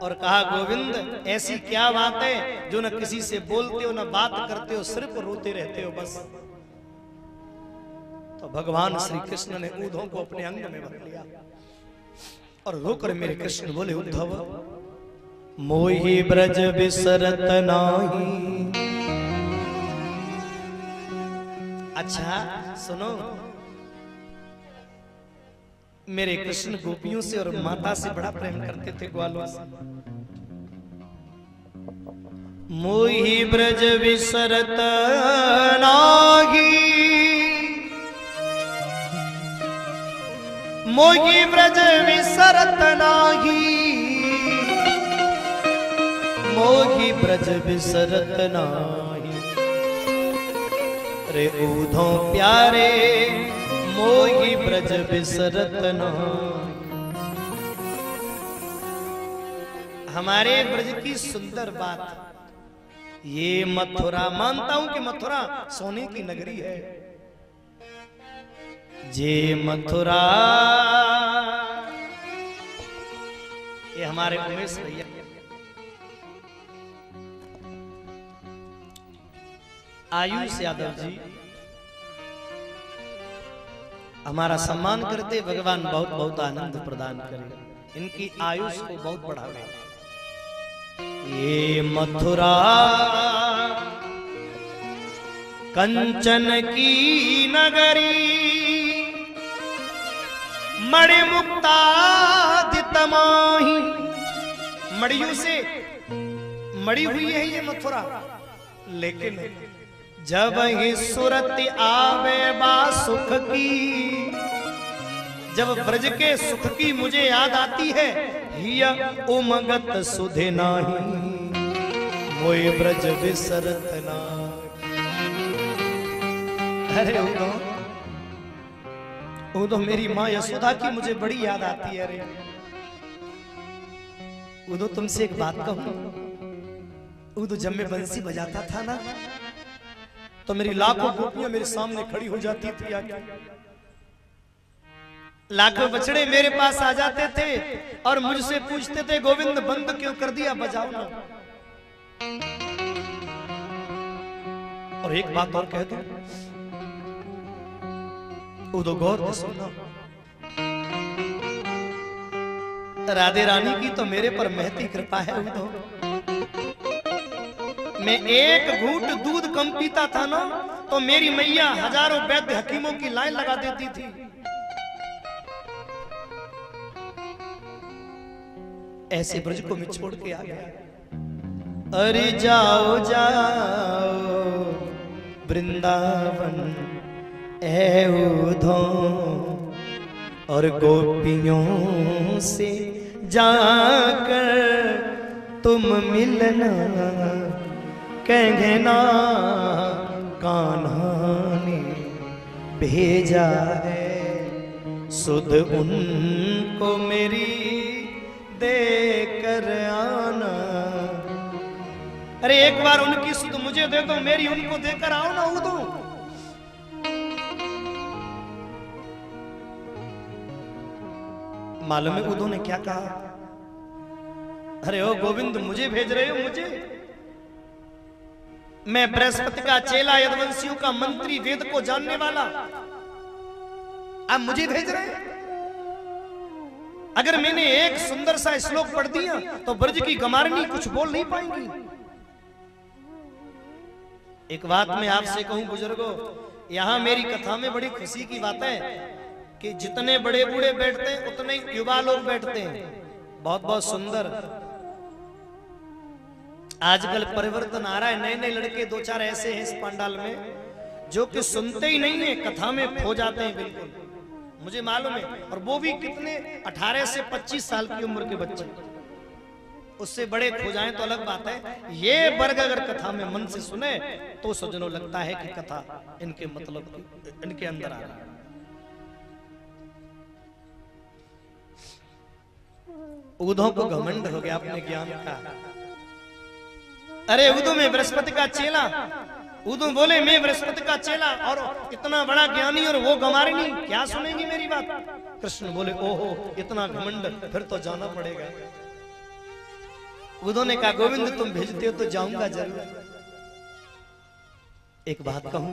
और कहा, गोविंद ऐसी क्या बात है जो न किसी से बोलते हो, न बात करते हो, सिर्फ रोते रहते हो बस। तो भगवान श्री कृष्ण ने उद्धव को अपने अंग में भर लिया और रोकर मेरे कृष्ण बोले, उद्धव मोहि ब्रज बिसरत नाही। अच्छा सुनो, मेरे कृष्ण गोपियों से और माता से बड़ा प्रेम करते थे, ग्वालों से। मोहि ब्रज बिसरत नाही, मोहि ब्रज बिसरत नाही, मोहि ब्रज बिसरत नाही। रे उद्धव प्यारे मोहि ब्रज बिसरत नाही। हमारे ब्रज की सुंदर बात, ये मथुरा, मानता हूं कि मथुरा सोने की नगरी है। जे मथुरा, ये हमारे उमेश भैया आयुष यादव जी हमारा सम्मान करते। भगवान बहुत बहुत आनंद प्रदान करे, इनकी आयुष को बहुत बढ़ावे। ये मथुरा कंचन की नगरी, मणि मुक्तादित माही। मड़ियों से मड़ी हुई है ये मथुरा, लेकिन जब ही सुरत आवे बा सुख की, जब ब्रज के सुख की मुझे याद आती है, हिया उमगत सुधे नाही, मोय ब्रज बिसरत नाही। अरे उद्धव मेरी माँ यशोदा की मुझे बड़ी याद आती है। अरे उद्धव तुमसे एक बात कहूं, उद्धव जब मैं बंसी बजाता था ना, तो मेरी लाखों गोपियां मेरे सामने खड़ी हो जाती थी आके। लाखों बछड़े मेरे पास आ जाते थे और मुझसे पूछते थे, गोविंद बंद क्यों कर दिया, बजाओ ना। और एक बात और कह दूं, उदो गौर से सुनना, राधे रानी की तो मेरे पर महती कृपा है उदो। मैं एक घूंट दूध कम पीता था ना तो मेरी मैया हजारों वैद्य हकीमों की लाइन लगा देती थी। ऐसे ब्रज को मैं छोड़ के आ गया। अरे जाओ जाओ वृंदावन ऐ उधो, और गोपियों से जाकर तुम मिलना, कहना कान्हा ने भेजा है सुध उनको मेरी देकर आना। अरे एक बार उनकी सुध मुझे दे दो, मेरी उनको देकर आओ ना उदो। मालूम है उदो ने क्या कहा? अरे ओ गोविंद, मुझे भेज रहे हो? मुझे? मैं बृहस्पति का चेला, यदुवंशियों का मंत्री, वेद को जानने वाला, आप मुझे भेज रहे हैं? अगर मैंने एक सुंदर सा श्लोक पढ़ दिया तो ब्रज की गमारनी कुछ बोल नहीं पाएंगी। एक बात मैं आपसे कहूं बुजुर्गों, यहां मेरी कथा में बड़ी खुशी की बात है कि जितने बड़े बूढ़े बैठते हैं उतने युवा लोग बैठते हैं। बहुत बहुत सुंदर। आजकल परिवर्तन आ रहा है, नए नए लड़के दो चार ऐसे हैं इस पंडाल में जो कि सुनते ही नहीं है, कथा में खो जाते हैं बिल्कुल, मुझे मालूम है। और वो भी कितने 18 से 25 साल की उम्र के बच्चे, उससे बड़े खो जाएं तो अलग बात है। ये वर्ग अगर कथा में मन से सुने तो सज्जनों लगता है कि कथा इनके मतलब इनके अंदर आ रहा है। उदो को घमंड हो गया अपने ज्ञान का। अरे उदो में बृहस्पति का चेला, उदो बोले मैं बृहस्पति का चेला और इतना बड़ा ज्ञानी, और वो गंवारिनी, क्या सुनेंगी मेरी बात? कृष्ण बोले ओहो इतना घमंड, फिर तो जाना पड़ेगा। उदो ने कहा गोविंद तुम भेजते हो तो जाऊंगा जरूर। एक बात कहूं,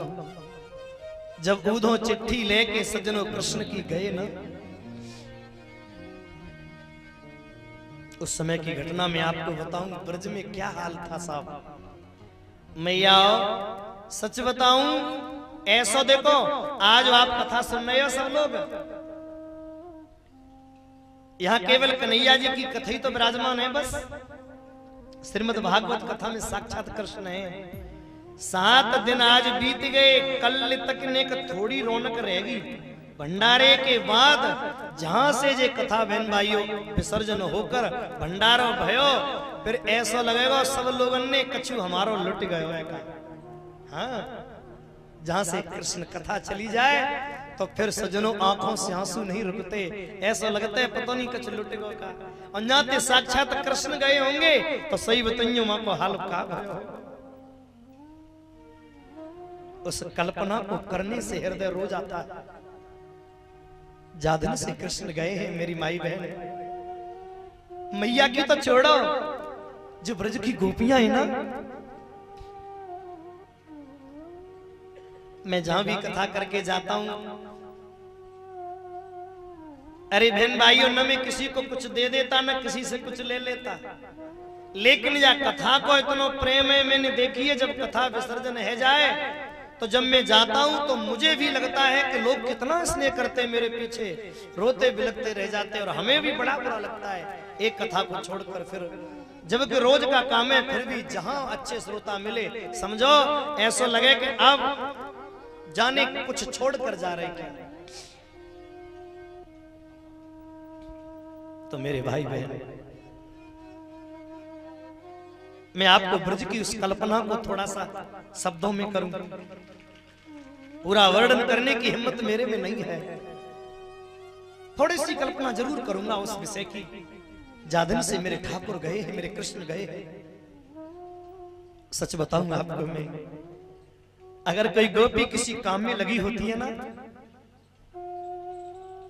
जब उदो चिट्ठी लेके सज्जनों कृष्ण की गए ना, उस समय की घटना मैं आपको बताऊं, ब्रज में क्या हाल था साहब। मैया सच बताऊं, ऐसा देखो आज आप कथा सुन रहे हो सब लोग, यहां केवल कन्हैया जी की कथा ही तो विराजमान है बस। श्रीमद् भागवत कथा में साक्षात कृष्ण है। 7 दिन आज बीत गए, कल तक ने थोड़ी रौनक रहेगी। भंडारे के बाद जहां से जे कथा बहन भाइयों विसर्जन होकर भंडारो भयो, फिर ऐसा लगेगा सब लोगों ने कछु हमारो लुट गयो है का। हाँ, जहां से कृष्ण कथा चली जाए तो फिर सज्जनों आंखों से आंसू नहीं रुकते, ऐसा लगता है पता नहीं कछु लुट गयो का। और जाते साक्षात कृष्ण गए होंगे तो सही बताइयो मां को हाल का भयो। उस कल्पना को करने से हृदय रो जाता है। जादन से कृष्ण गए हैं मेरी माई बहन, मैया की तो छोड़ो, जो ब्रज की गोपियां है ना, मैं जहां भी कथा करके जाता हूं, अरे बहन भाइयों, न मैं किसी को कुछ दे देता न किसी से कुछ ले लेता, लेकिन या कथा को इतना प्रेम है मैंने देखी है। जब कथा विसर्जन है जाए तो जब मैं जाता हूं तो मुझे भी लगता है कि लोग कितना स्नेह करते मेरे पीछे, रोते बिलखते रह जाते, और हमें भी बड़ा बुरा लगता है एक कथा को छोड़कर। फिर जबकि रोज का काम है, फिर भी जहां अच्छे श्रोता मिले समझो ऐसा लगे कि अब जाने कुछ छोड़कर जा रहे क्या। तो मेरे भाई बहन, मैं आपको ब्रज की उस कल्पना को थोड़ा सा शब्दों में करूं, पूरा वर्णन करने की हिम्मत मेरे में नहीं है, थोड़ी सी कल्पना जरूर करूंगा उस विषय की। जादन से मेरे ठाकुर गए हैं, मेरे कृष्ण गए हैं। सच बताऊंगा आपको मैं, अगर कोई गोपी किसी काम में लगी होती है ना,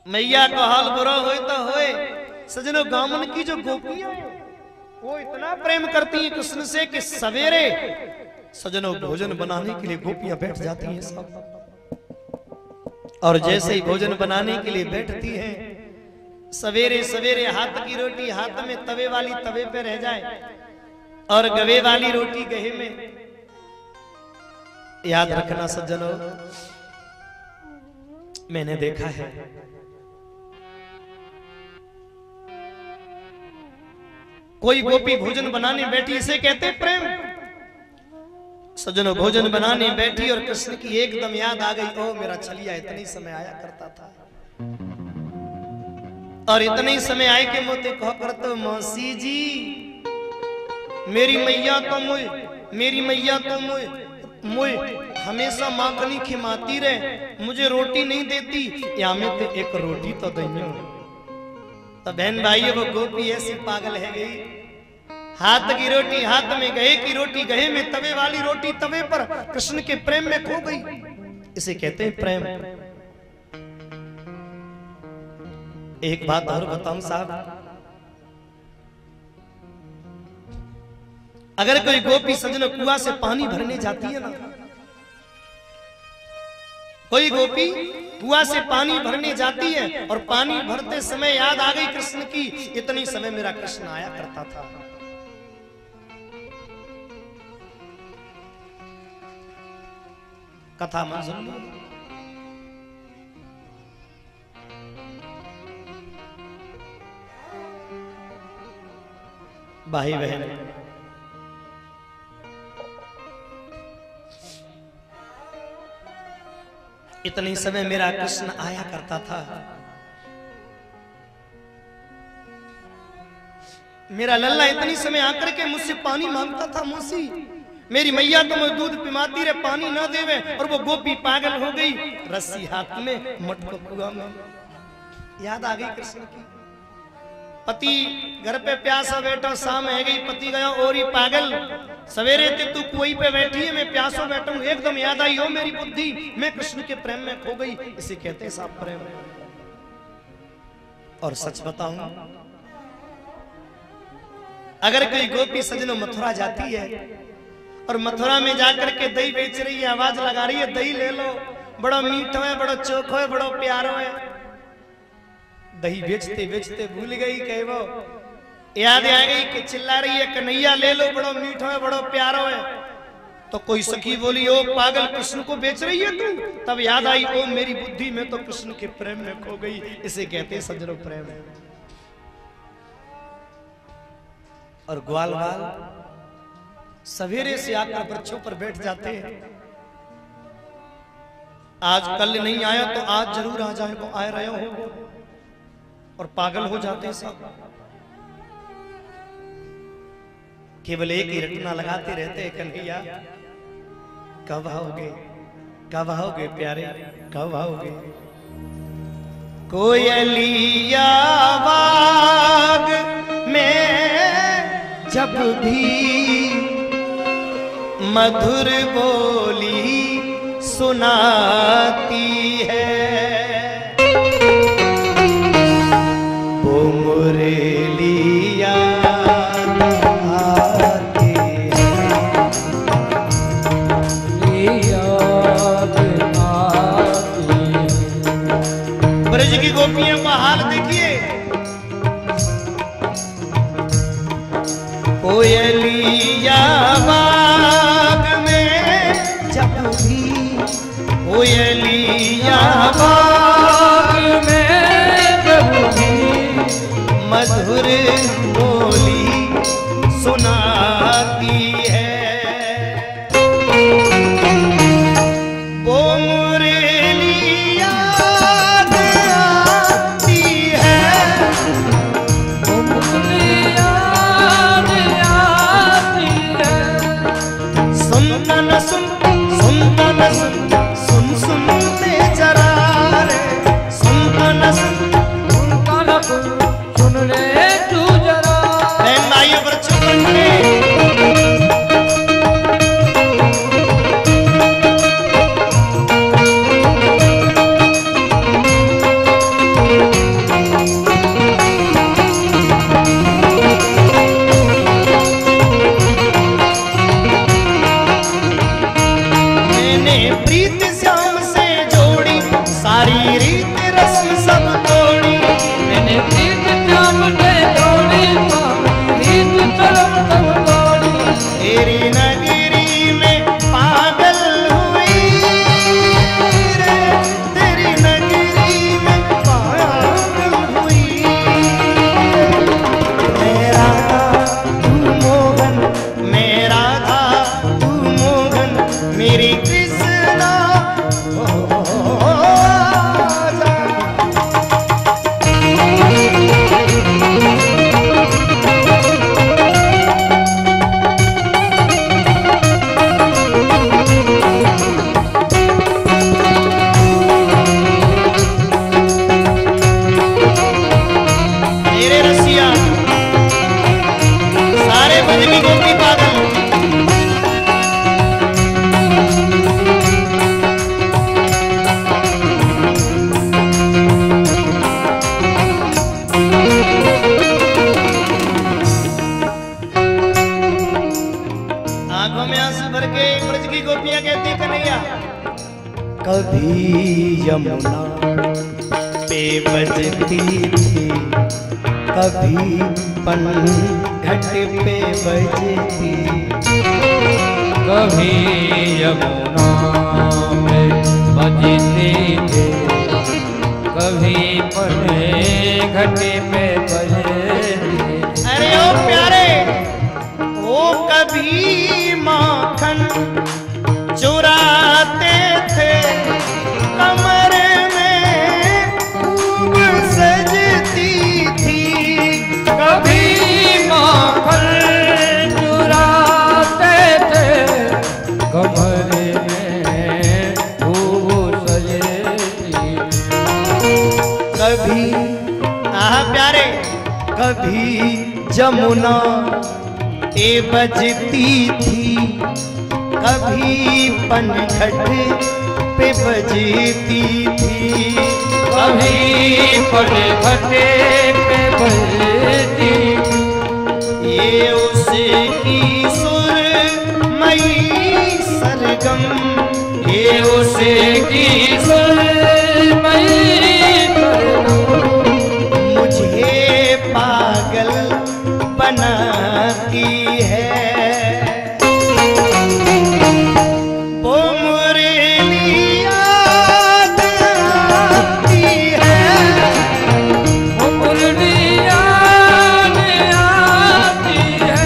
मैया का हाल बुरा होए तो होए, सजनों गामन की जो गोपियां वो इतना प्रेम करती हैं कृष्ण से कि सवेरे सजनों भोजन बनाने के लिए गोपियां बैठ जाती हैं सब, और जैसे ही भोजन बनाने के लिए बैठती हैं, सवेरे सवेरे हाथ की रोटी हाथ में, तवे वाली तवे पे रह जाए और गवे वाली रोटी गहे में। याद रखना सज्जनों, मैंने देखा है कोई गोपी भोजन बनाने बैठी, इसे कहते प्रेम। सज्जनों भोजन बनाने बैठी और कृष्ण की एकदम याद आ गई, ओ मेरा छलिया इतने समय आया करता था, और इतने ही समय आए के मोते कह करते, मौसी जी मेरी मैया तो मेरी मैया तो मुझ हमेशा माखनी खिमाती रहे, मुझे रोटी नहीं देती, या में तो एक रोटी तो दइयो। तो बहन भाई वो गोपी ऐसी पागल है गई, हाथ की रोटी हाथ में, गहे की रोटी गहे में, तवे वाली रोटी तवे पर, कृष्ण के प्रेम में खो गई। इसे कहते हैं प्रेम। एक बात और बताऊं साहब, अगर कोई गोपी सजनों कुआं से पानी भरने जाती है ना, कोई गोपी कुआं से पानी भरने जाती है और पानी भरते समय याद आ गई कृष्ण की, इतनी समय मेरा कृष्ण आया करता था। कथा मंजूर भाई बहन, इतनी समय मेरा कृष्ण आया करता था, मेरा लल्ला इतनी समय आकर के मुझसे पानी मांगता था, मौसी मेरी मैया तो मुझे दूध पिमाती रहे, पानी ना देवे, और वो गोपी पागल हो गई, रस्सी हाथ में, मटको कुआं में। याद आ गई कृष्ण की। पति घर पे प्यासा बैठा, शाम है गई, पति गया और ही पागल, सवेरे ते तू कुएं पे बैठी है, मैं प्यासो बैठा हूं, एकदम याद आई हो मेरी बुद्धि, मैं कृष्ण के प्रेम में खो गई। इसे कहते हैं साहब प्रेम। और सच बताऊं, अगर कोई गोपी सजनों मथुरा जाती है और मथुरा में जाकर के दही बेच रही है, आवाज लगा रही है दही ले लो, बड़ा मीठा है, बड़ा चोखो है, बड़ा प्यारो है, दही बेचते बेचते भूल गई, कहे वो याद आ गई कि चिल्ला रही है कन्हैया ले लो, बड़ा मीठा है, बड़ा प्यारो है। तो कोई सखी बोली, ओ पागल कृष्ण को बेच रही है तू? तब याद आई, ओ मेरी बुद्धि में तो कृष्ण के प्रेम में खो गई। इसे कहते हैं सज्जनों प्रेम। और ग्वाल वाल सवेरे से आकर वृक्षों पर बैठ जाते हैं, आज कल नहीं आया तो आज जरूर आ जाए, को आए रहे हो, और पागल हो जाते सब। केवल एक ही रटना लगाते रहते हैं, कन्हैया कब आओगे, कब आओगे प्यारे, कब आओगे। कोयलिया बाग में जब भी मधुर बोली सुनाती है, वो मुरलिया आती है। ब्रज की गोपियों का हाल देखिए, कोयलिया बाग में जब भी, कोयलिया प्रीत श्याम से जोड़ी, सारी रीत रस्म सब तोड़ी। मैंने प्रीत श्याम से जोड़ी, सारी रीत रस्म सब तोड़ी। तेरी नगरी में पागल हुई रे, तेरी नगरी में पागल हुई। मेरा तू मोहन, मेरा था तू मोहन, मेरी कृष्णा मेरे रसिया सारे भजनी गोपी पागल। आंखों में आंसू भर के ब्रज की गोपियां कहती कन्हैया, कभी यमुना पे बजती थी, कभी पनघट पे बजती। कभी यमुना में बजती थी, कभी पने घटे पे बजती। अरे ओ प्यारे, वो कभी माखन चुराते थे, कमरे में खूब सजती थी। कभी माखन चुराते थे, कमरे में खूब सजती। कभी प्यारे, कभी जमुना पे बजती थी, कभी पनघट पे बजती थी। कभी पनघटे पे बजती। ये उसकी सुरमई सरगम, ये उसकी सुरमई सरगम मुझे पागल बनाती है। वो मुरली याद आती है, वो मुरली याद आती है।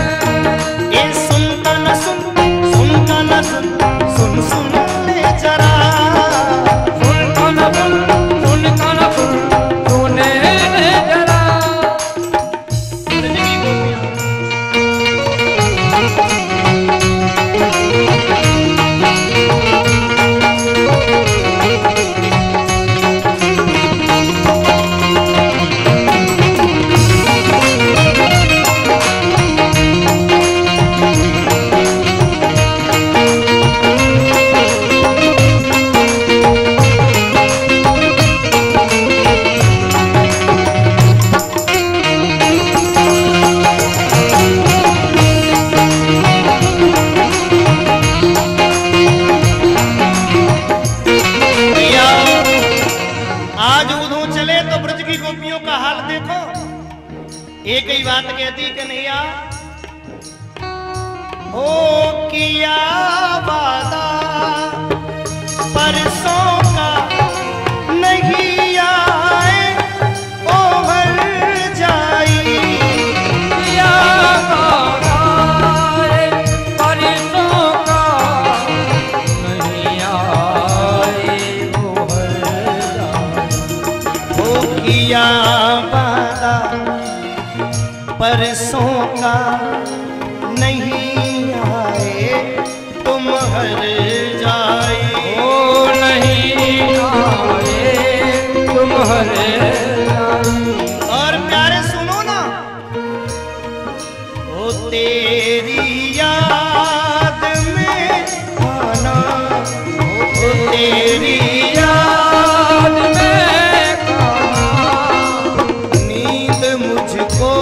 ये सुनता न सुन, सुनता न सुन, सुन सुन ले जरा। सुनता न सुन, सुनता न सुन, सुने ले जरा। एक ही बात कहती कन्हैया, हो किया वादा परसों का नहीं आए ओवर जाई। किया वादा परसों का नहीं आए ओवर जाई। हो किया वादा परसों का नहीं आए तुम हर जाए। ओ नहीं आए तुम हर जाई। और प्यारे सुनो ना, ओ तेरी याद में खाना, ओ तेरी याद में खाना, नींद मुझको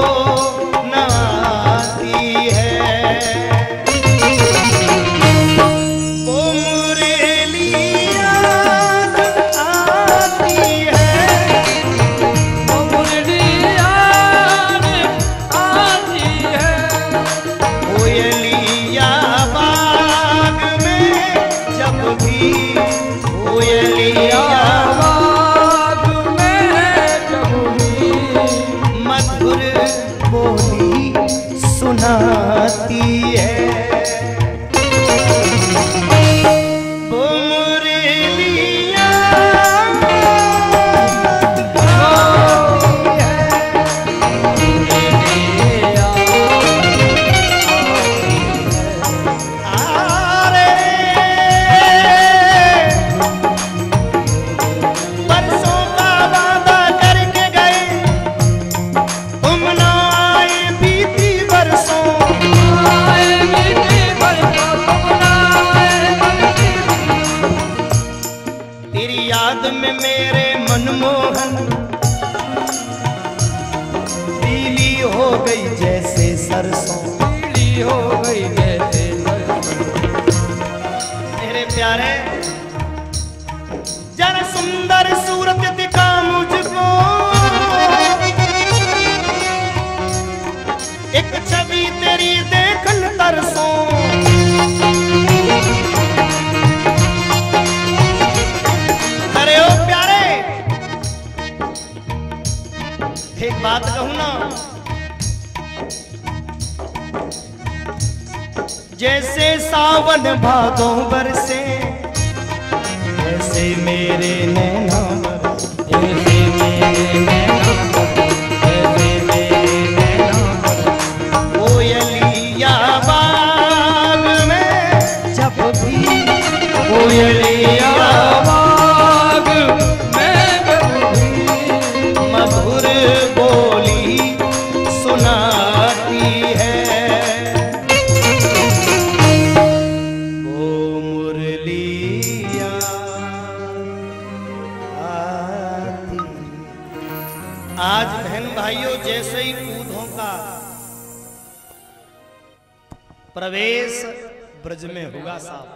न आती कोयलिया आवाज में जबूरी मधुर बोली सुनाती है। वो मुरलिया बरसों का वादा करके गए, तुम ना आए बीती बरसों। तेरी याद में मेरे मनमोहन पीली हो गई जैसे सरसों। पीली हो गई जैसे मेरे प्यारे जरा सुंदर सूरत दिखा मुझको, एक छवि तेरी देखन तरसों। अरे ओ प्यारे एक बात कहूं ना, जैसे सावन भादों बरसे ऐसे मेरे नैना बरसे, ऐसे मेरे नैना बरसे, ऐसे मेरे नैना बरसे। कोयलिया बाग में जब भी कोयलिया आवाज में जबूरी मधुर बोली सुनाती है। वो मुरलिया आती। आज बहन भाइयों जैसे ही ऊधों का प्रवेश ब्रज में होगा साहब,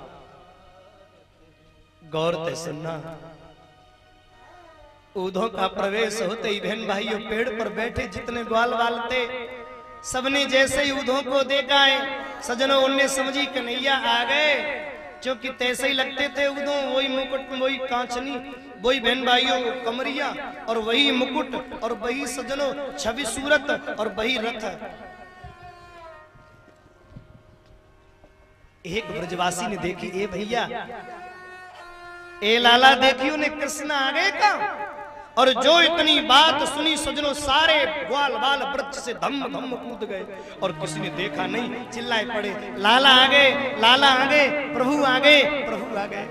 गौर से सुनना। ऊधों का प्रवेश होते ही बहन भाइयों पेड़ पर बैठे जितने ग्वाल वाल थे सबने जैसे ही ऊधों को देखा है सजनों उनने समझी कन्हैया आ गए, क्योंकि तैसे ही लगते थे ऊधों, वही मुकुट वही कांचनी वही बहन भाइयों कमरिया और वही मुकुट और वही सजनों छवि सूरत और वही रथ। एक ब्रजवासी ने देखी, ए भैया ए लाला देखियो ने कृष्ण आ गए का। और जो इतनी बात सुनी सजनों सारे ग्वाल बाल वृक्ष से धम धम कूद गए और किसी ने देखा नहीं, चिल्लाए पड़े लाला आ गए, लाला आ गए, प्रभु आ गए, प्रभु आ गए।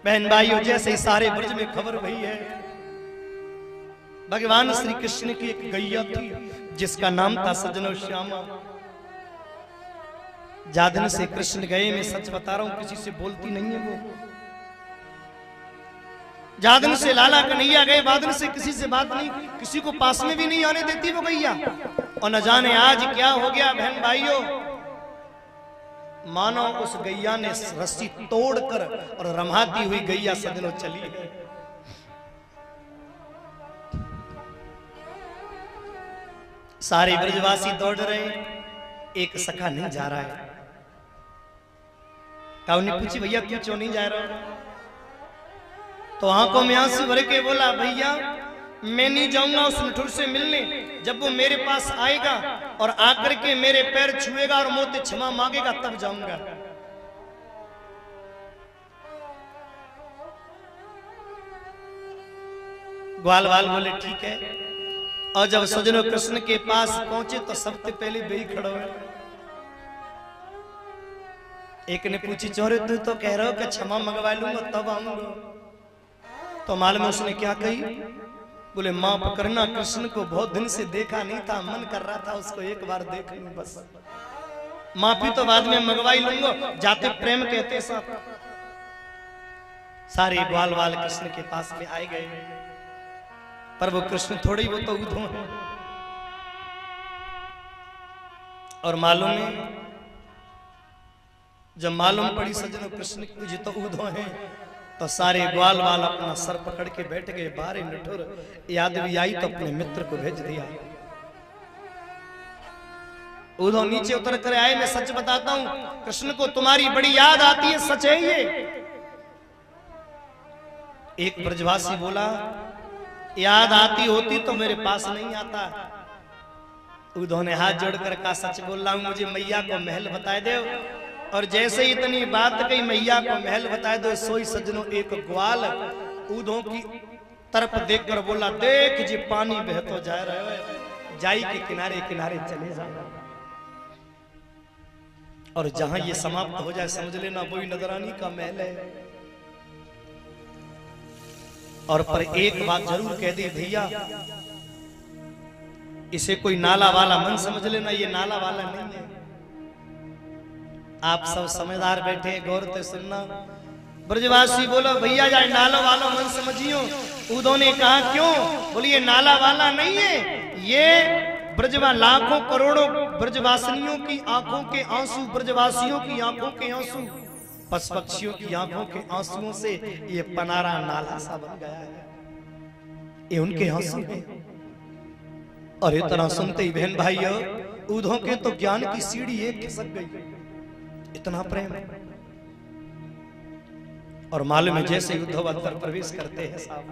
बहन भाइयों जैसे ही सारे ब्रज में खबर भई है, भगवान श्री कृष्ण की एक गैया थी जिसका नाम था सजनों श्यामा। जादन से कृष्ण गए, मैं सच बता रहा हूं किसी से बोलती नहीं है वो। जादन से लाला कन्हैया गए, बादन से किसी से बात नहीं, किसी को पास में भी नहीं आने देती वो गैया। और न जाने आज क्या हो गया बहन भाइयों, मानो उस गैया ने रस्सी तोड़कर और रमाती हुई गैया सजनों चली है। सारे ब्रजवासी दौड़ रहे, एक सखा नहीं जा रहा है। उन्हें पूछी भैया क्यों क्यों नहीं जा रहा? तो आंखों में आंसू भर के बोला भैया मैं नहीं जाऊंगा उस निठुर से मिलने, जब वो मेरे पास आएगा और आकर के मेरे पैर छुएगा और मुझसे क्षमा मांगेगा तब जाऊंगा। ग्वाल वाल बोले ठीक है। और जब सजनों कृष्ण के पास पहुंचे तो सबसे पहले वही खड़ा हुआ। एक ने पूछी चोरे तू तो कह रहा हो कि क्षमा मंगवा लूंगा तब आऊंगा, तो मालूम है उसने क्या कही? बोले माफ करना, कृष्ण को बहुत दिन से देखा नहीं था, मन कर रहा था उसको एक बार देख लूं बस। माफी तो बाद में मंगवाई लूंगा, जाते प्रेम कहते सब। सारे ग्वाल वाल कृष्ण के पास में आए गए, पर वो कृष्ण थोड़े ही वो तो ऊधों है। और मालूम है जब मालूम पड़ी सज्जनों कृष्ण जी तो ऊधों हैं, तो सारे ग्वाल वाल अपना सर पकड़ के बैठ गए। बारे निठुर याद भी आई तो अपने मित्र को भेज दिया। उद्धव नीचे उतर कर आए, मैं सच बताता हूं, कृष्ण को तुम्हारी बड़ी याद आती है, सच है ये। एक ब्रजवासी बोला, याद आती होती तो मेरे पास नहीं आता। उद्धव ने हाथ जोड़कर कहा, सच बोल रहा हूं, मुझे मैया को महल बताए दो। और जैसे ही इतनी बात कही, मैया को महल बताए दो, सोई सज्जनों एक ग्वाल उद्धव की तरफ देखकर बोला, देख जी पानी बह तो जा रहा है, जाई के किनारे किनारे चले जाओ। और जहां ये समाप्त हो जाए समझ लेना वही नजरानी का महल है। और पर एक बात जरूर कह दी भैया, इसे कोई नाला वाला मन समझ लेना, ये नाला वाला नहीं है। आप सब समझदार बैठे, गौर से सुनना। ब्रजवासी बोलो, भैया जाए नाला वाला मन समझियो। उद्धव ने कहा, क्यों? बोलिए नाला वाला नहीं है, ये ब्रजवा लाखों करोड़ों ब्रजवासिनियों की आंखों के आंसू, ब्रजवासियों की आंखों के आंसू, पशु पक्षियों की आंखों के आंसुओं से ये पनारा नाला सा बन गया है। ये उनके आंसू हैं। और इतना सुनते ही बहन भाइयों, उद्धव के तो ज्ञान की सीढ़ी एक खिसक गई, इतना प्रेम। और मालूम है जैसे उद्धव अंदर प्रवेश करते हैं साहब,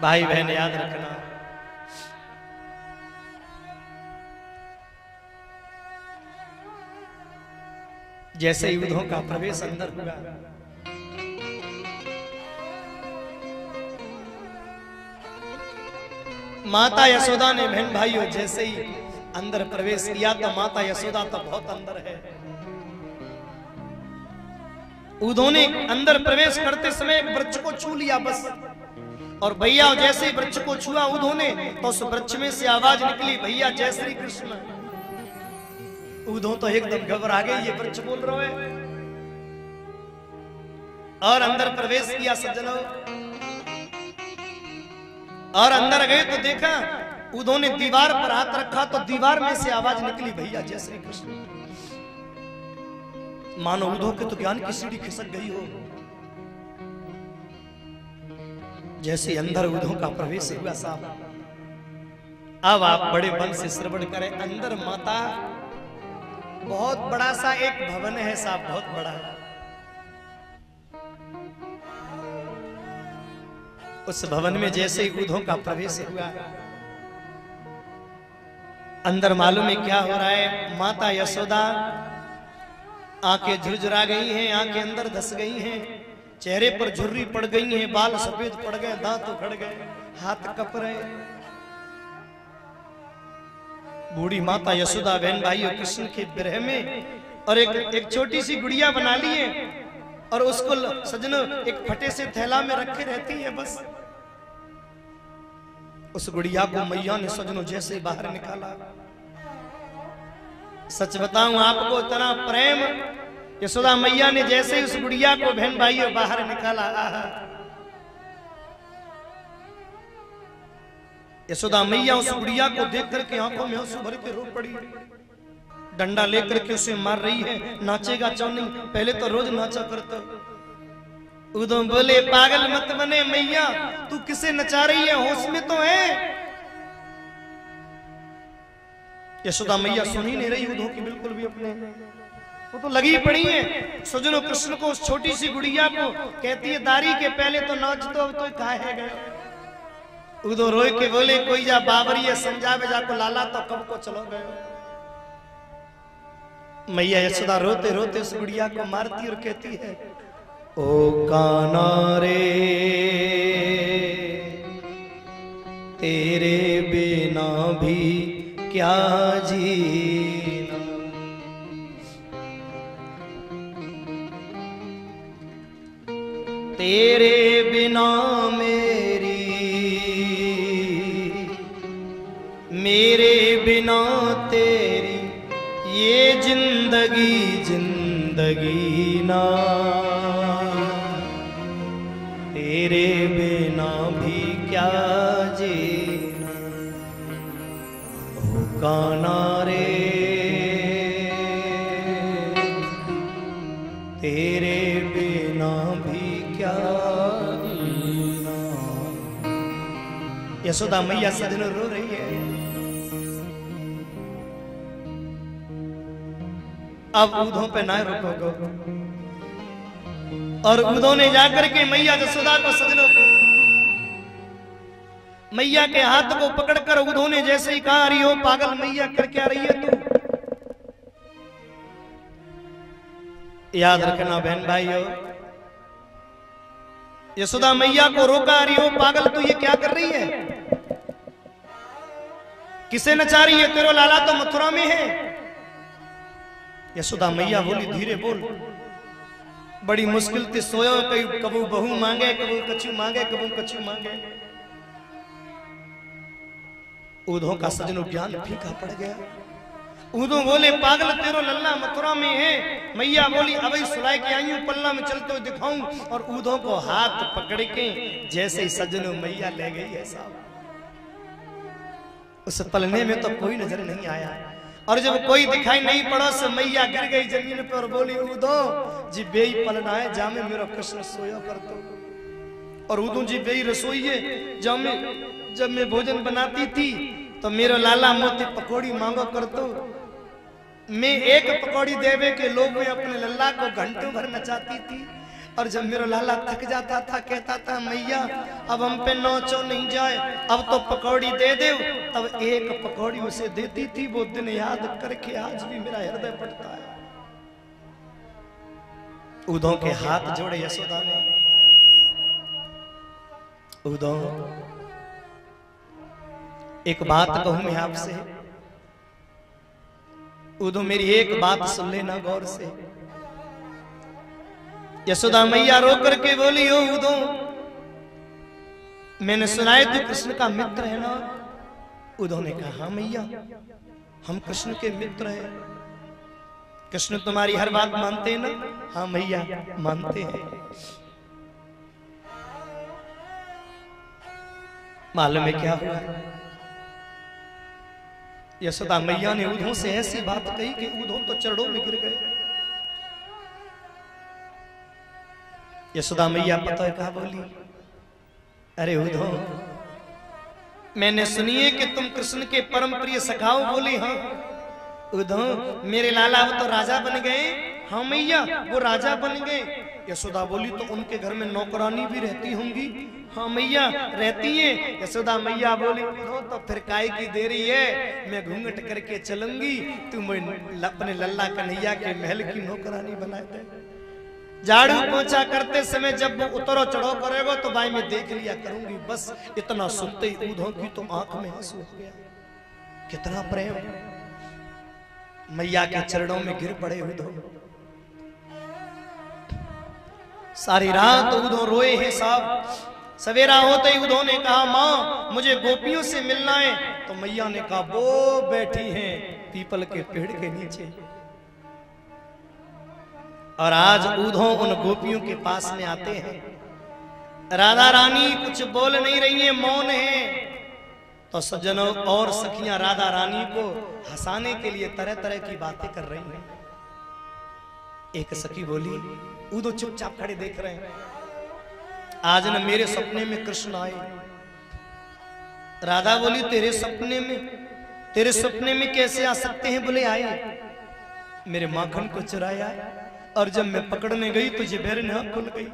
भाई बहन याद रखना, जैसे ही उद्धव का प्रवेश अंदर हुआ, माता यशोदा ने बहन भाइयों जैसे ही अंदर प्रवेश किया तो माता यशोदा तो बहुत अंदर है। उद्धव ने अंदर प्रवेश करते समय एक वृक्ष को छू लिया बस। और भैया जैसे ही वृक्ष को छुआ उद्धव ने तो उस वृक्ष में से आवाज निकली, भैया जय श्री कृष्ण। उद्धव तो एकदम घबरा गए, ये वृक्ष बोल रहे हैं। और अंदर प्रवेश किया सज्जनों, और अंदर गए तो देखा उद्धव ने दीवार पर हाथ रखा तो दीवार में से आवाज निकली, भैया जय श्री कृष्ण। मानो उद्धव के तो ज्ञान की सीढ़ी खिसक गई हो। जैसे अंदर उद्धव का प्रवेश हुआ साहब, अब आप बड़े मन से श्रवण करें। अंदर माता, बहुत बड़ा सा एक भवन है साहब, बहुत बड़ा। उस भवन में जैसे ही उद्धव का प्रवेश हुआ, अंदर मालूम है क्या हो रहा है। माता यशोदा आंखें झुरझुरा गई हैं, आंखें अंदर धस गई हैं, चेहरे पर झुर्री पड़ गई हैं, बाल सफेद पड़ गए, दांत उखड़ गए, हाथ कप रहे। बूढ़ी माता यशोदा बहन भाइयों कृष्ण के विरह में और एक छोटी सी गुड़िया बना ली है और उसको सजनों एक फटे से थैला में रखे रहती है बस। उस गुड़िया को मैया ने सजनों जैसे बाहर निकाला, सच बताऊं आपको इतना प्रेम यशोदा मैया ने जैसे ही उस गुड़िया को बहन भाइयों बाहर निकाला, यशोदा मैया उस गुड़िया को देख करके आंखों में आंसू भर के रो पड़ी। डंडा लेकर के उसे मार रही है, नाचेगा क्यों नहीं, पहले तो रोज नाचा करता। उद्धव बोले पागल मत बने मैया, तू किसे नचा रही है, होश में तो है। यशोदा मैया सुन ही नहीं रही उद्धव की बिल्कुल भी, अपने वो तो लगी पड़ी है। सजनों कृष्ण को उस छोटी सी गुड़िया को कहती है दारी के पहले तो नाच तो अब तो कहा है गए। उद्धव रोए के बोले कोई जा बाबरी है समझावे जाको लाला तो कब को चलो गए। मैया यशोदा रोते रोते उस गुड़िया को मारती और कहती है ओ काना रे तेरे बिना भी क्या जीना, तेरे बिना मेरे बिना तेरी ये जिंदगी जिंदगी ना, तेरे बिना भी क्या जीना। ओ काना रे तेरे बिना भी क्या जीना। यशोदा मैया सजनों रो रही है। अब ऊधों पे ना रुको और ऊधों ने जाकर के मैया यशोदा को सजनों मैया के हाथ को पकड़कर ऊधों ने जैसे ही कहा, अरे ओ पागल मैया कर क्या रही है तू? याद रखना बहन भाइयों, यशोदा मैया को रोका, अरे ओ पागल तू ये क्या कर रही है? किसे नचा रही है? तेरा लाला तो मथुरा में है। यशोदा मैया बोली, धीरे बोल, बड़ी मुश्किल से सोयो, कबू बहू मांगे, कबू कछु मांगे, कबू कछु मांगे। ऊधों का सजनों ज्ञान फीका पड़ गया। ऊधों बोले, पागल तेरो लल्ला मथुरा में है। मैया बोली, अब सुलाय के आई हूं, पल्ला में चलते हुए दिखाऊं। और ऊधों को हाथ पकड़ के जैसे ही सजनों मैया ले गई है साहब, उस पलने में तो कोई नजर नहीं आया। और जब कोई दिखाई नहीं पड़ा से मैया गिर गई जमीन पर और बोली, ऊधो जी बेई पलना है, जामे मेरा कृष्ण सोया कर दो। और ऊधो जी बेई रसोइये जामे, जब मैं भोजन बनाती थी तो मेरा लाला मोती पकौड़ी मांगो कर दो। मैं एक पकौड़ी देवे के लोग में अपने लल्ला को घंटों भर नचाती थी। और जब मेरा लाला थक जाता था कहता था, मैया अब हम पे नौचो नहीं जाए, अब तो पकौड़ी दे दे। तब एक पकौड़ी उसे देती थी। वो दिन याद करके आज भी मेरा हृदय फटता है। ऊधों के हाथ जोड़े यशोदा ने। ऊधों, एक बात कहूं मैं आपसे, ऊधों मेरी एक बात सुन लेना गौर से। यशोदा मैया रो करके बोली, ओ ऊधों, मैंने सुना है तू कृष्ण का मित्र है ना? ऊधों ने कहा, हाँ मैया, हम कृष्ण के मित्र हैं। कृष्ण तुम्हारी हर बात मानते हैं ना? हाँ मैया, मानते हैं। मालूम है क्या हुआ? यशोदा मैया ने ऊधों से ऐसी बात कही कि ऊधों तो चरणों में गिर गए। यशोदा मैया पता है क्या बोली? अरे ऊधों, मैंने सुनिए कि तुम कृष्ण के परम प्रिय सखाओ। बोली, हाँ। ऊधों, मेरे लाला वो तो राजा बन गए। हाँ मैया, वो राजा बन गए। यशोदा बोली, तो उनके घर में नौकरानी भी रहती होंगी? हाँ मैया, रहती है। यशोदा मैया बोली, तो फिर काय की देरी है, मैं घूंघट करके चलूंगी, तुम अपने लल्ला कन्हैया के महल की नौकरानी बना दे। झाड़ू पोछा करते समय जब वो उतरो चढ़ो करेगा तो भाई मैं देख लिया करूंगी। बस इतना सुनते ही ऊधों की तो आंख में आंसू हो गया। कितना प्रेम! मैया के चरणों में गिर पड़े ऊधों। सारी रात ऊधों रोए हैं साहब। सवेरा होते ही ऊधों ने कहा, माँ मुझे गोपियों से मिलना है। तो मैया ने कहा, वो बैठी हैं पीपल के पेड़ के नीचे। और आज ऊधों उन गोपियों के पास में आते हैं। राधा रानी कुछ बोल नहीं रही है, मौन है। तो सज्जनों और सखियां राधा रानी को हंसाने के लिए तरह तरह की बातें कर रही हैं। एक सखी बोली, ऊधो चुपचाप खड़े देख रहे हैं। आज न मेरे सपने में कृष्ण आए। राधा बोली, तेरे सपने में कैसे आ सकते हैं? बोले, आए, मेरे माखन को चुराया और जब मैं पकड़ने गई तो जिब्हर ने आंख खुल गई।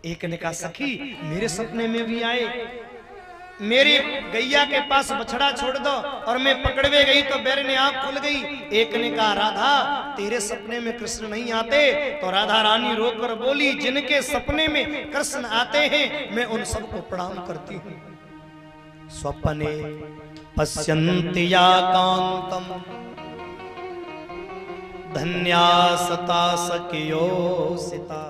एक ने कहा, सखी मेरे सपने में भी आए, मेरी गैया के पास बछड़ा छोड़ दो, और मैं पकड़वे गई तो बैर ने आंख खुल गई। एक ने कहा, राधा तेरे सपने में कृष्ण नहीं आते। तो राधा रानी रोकर बोली, जिनके सपने में कृष्ण आते हैं मैं उन सबको प्रणाम करती हूँ। स्वप्ने पश्यन्ति या कांतम धन्या सता सखियोसिता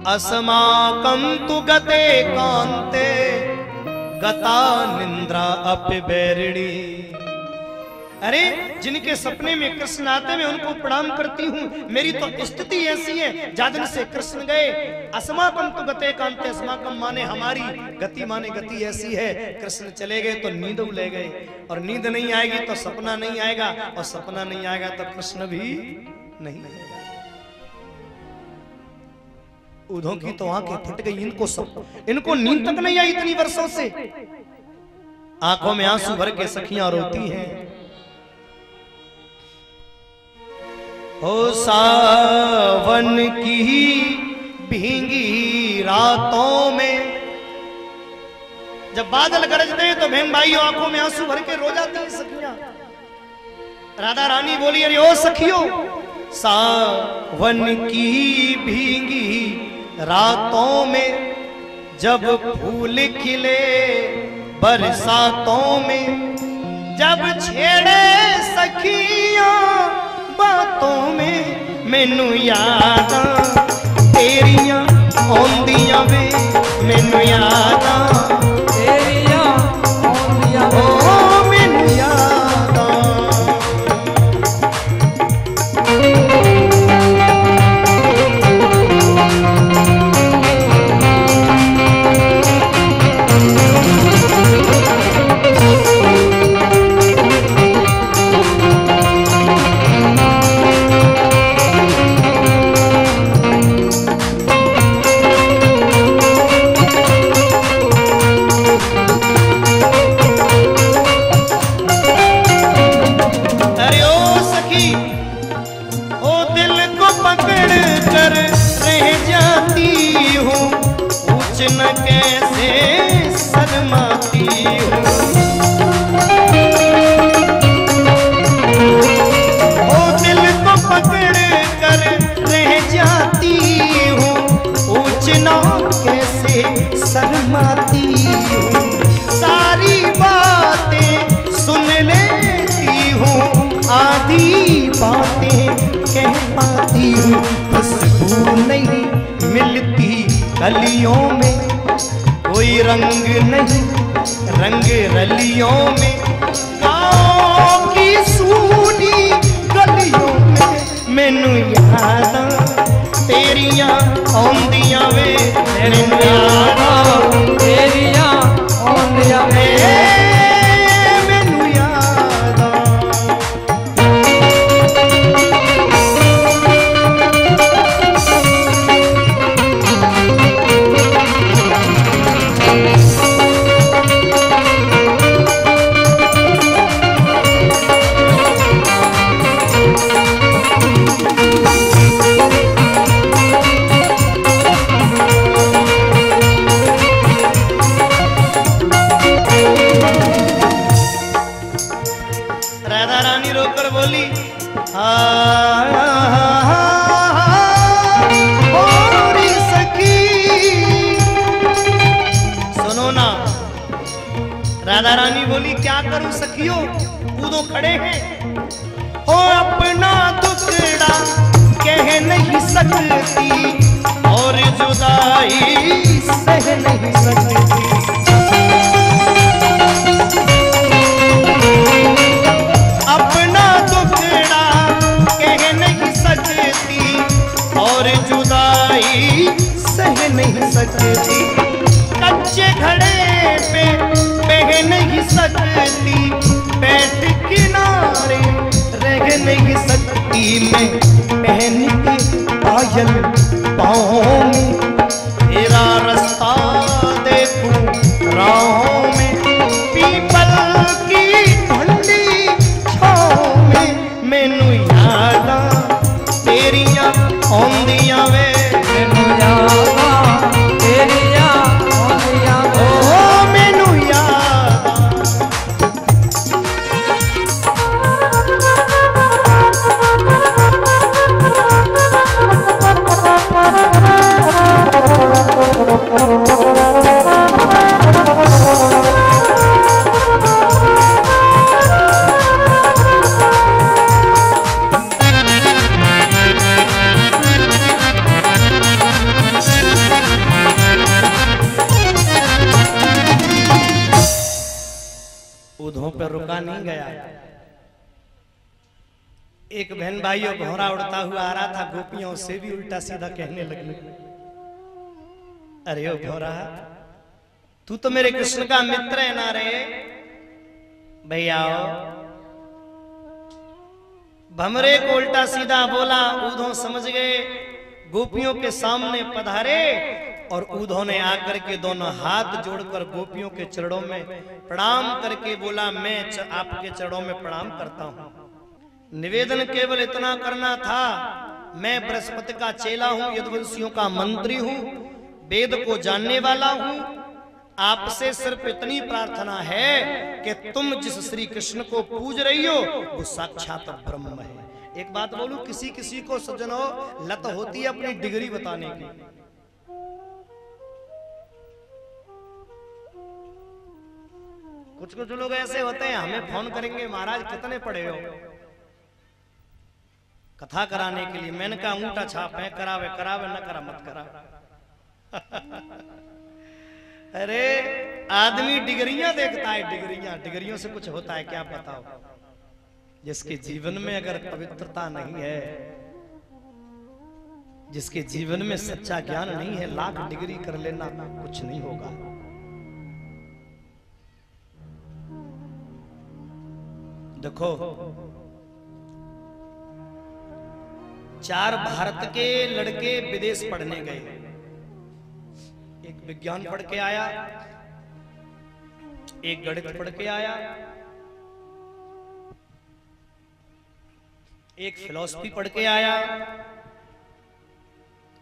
अस्माकं तु गते कांते गता निंद्रा अपि बैरिणी। अरे जिनके सपने में कृष्ण आते मैं उनको प्रणाम करती हूँ। मेरी तो स्थिति ऐसी है, जादन से कृष्ण गए। अस्माकं तु गते कांते, अस्माकं माने हमारी, गति माने गति ऐसी है, कृष्ण चले गए तो नींद ले गए, और नींद नहीं आएगी तो सपना नहीं आएगा, और सपना नहीं आएगा तो कृष्ण भी नहीं आएगा। उधों की तो आंखें फट गई, इनको नींद तक नहीं आई इतनी वर्षों से। आंखों में आंसू भर के सखियां रोती हैं। हो सावन की भींगी रातों में जब बादल गरजते हैं तो बहन भाइयों आंखों में आंसू भर के रो जाती हैं सखियां। राधा रानी बोली, अरे ओ सखियों, सावन की भींगी रातों में जब फूल खिले बरसातों में, जब छेड़े सखियां बातों में, मैनू यादां तेरियां आउंदियां वे, मैनू यादां तेरियां आउंदियां वे, ओ मैनू यादां। सारी बातें सुन लेती हूँ, आधी बातें कह पाती हूँ, खुशबू नहीं मिलती गलियों में, कोई रंग नहीं रंग रलियों में, गाँव की सूनी गलियों में, मैनू यादां तेरियां आउंदियां वे, मैनू यादां तेरियां आउंदियां वे, मैनू यादां। राधा रानी रोकर बोली, मोरी सखी सुनो ना। राधा रानी बोली, क्या करूं सखियों, कूदो खड़े हैं, हो अपना दुखड़ा कह नहीं सकती और जुदाई सह नहीं सकती, अपना दुखड़ा कह नहीं सकती और जुदाई सह नहीं सकती, कच्चे घड़े पे बह नहीं सकती, बैठ किनारे रह नहीं सकती, मैं पहन के पायल पाँव में, तेरा रास्ता देखूं राहों में, पीपल की ठंडी छाँव में, मैनू यादां तेरियां आउंदियां वे, मैनू यादां तेरियां आउंदियां वे, ओ मैनू यादां। उधों पर रुका नहीं गया। एक बहन भाइयों घोड़ा उड़ता हुआ आ रहा था, गोपियों से भी उल्टा सीधा कहने लगी, अरे ओ घोड़ा, तू तो मेरे कृष्ण का मित्र है ना रे भैया। भमरे को उल्टा सीधा बोला, उधों समझ गए गोपियों के सामने पधारे और उद्धव ने आकर के दोनों हाथ जोड़कर गोपियों के चरणों में प्रणाम करके बोला, मैं आपके चरणों में प्रणाम करता हूं। निवेदन केवल इतना करना था, मैं बृहस्पति का चेला हूं, यदुवंशियों का मंत्री हूं, वेद को जानने वाला हूं। आपसे सिर्फ इतनी प्रार्थना है कि तुम जिस श्री कृष्ण को पूज रही हो वो साक्षात ब्रह्म है। एक बात बोलूं, किसी किसी को सज्जनों लत होती है अपनी डिग्री बताने की। कुछ कुछ लोग ऐसे होते हैं, हमें फोन करेंगे, महाराज कितने पढ़े हो, कथा कराने के लिए। मैंने कहा अंगूठा छाप है, करावे करावे, न करा मत करा। अरे आदमी डिग्रियां देखता है, डिग्रियों से कुछ होता है क्या बताओ। जिसके जीवन में अगर पवित्रता नहीं है, जिसके जीवन में सच्चा ज्ञान नहीं है, लाख डिग्री कर लेना कुछ नहीं होगा। देखो, 4 भारत के लड़के विदेश पढ़ने गए। एक विज्ञान पढ़ के आया, एक गणित पढ़ के आया, एक फिलॉसफी पढ़ के आया,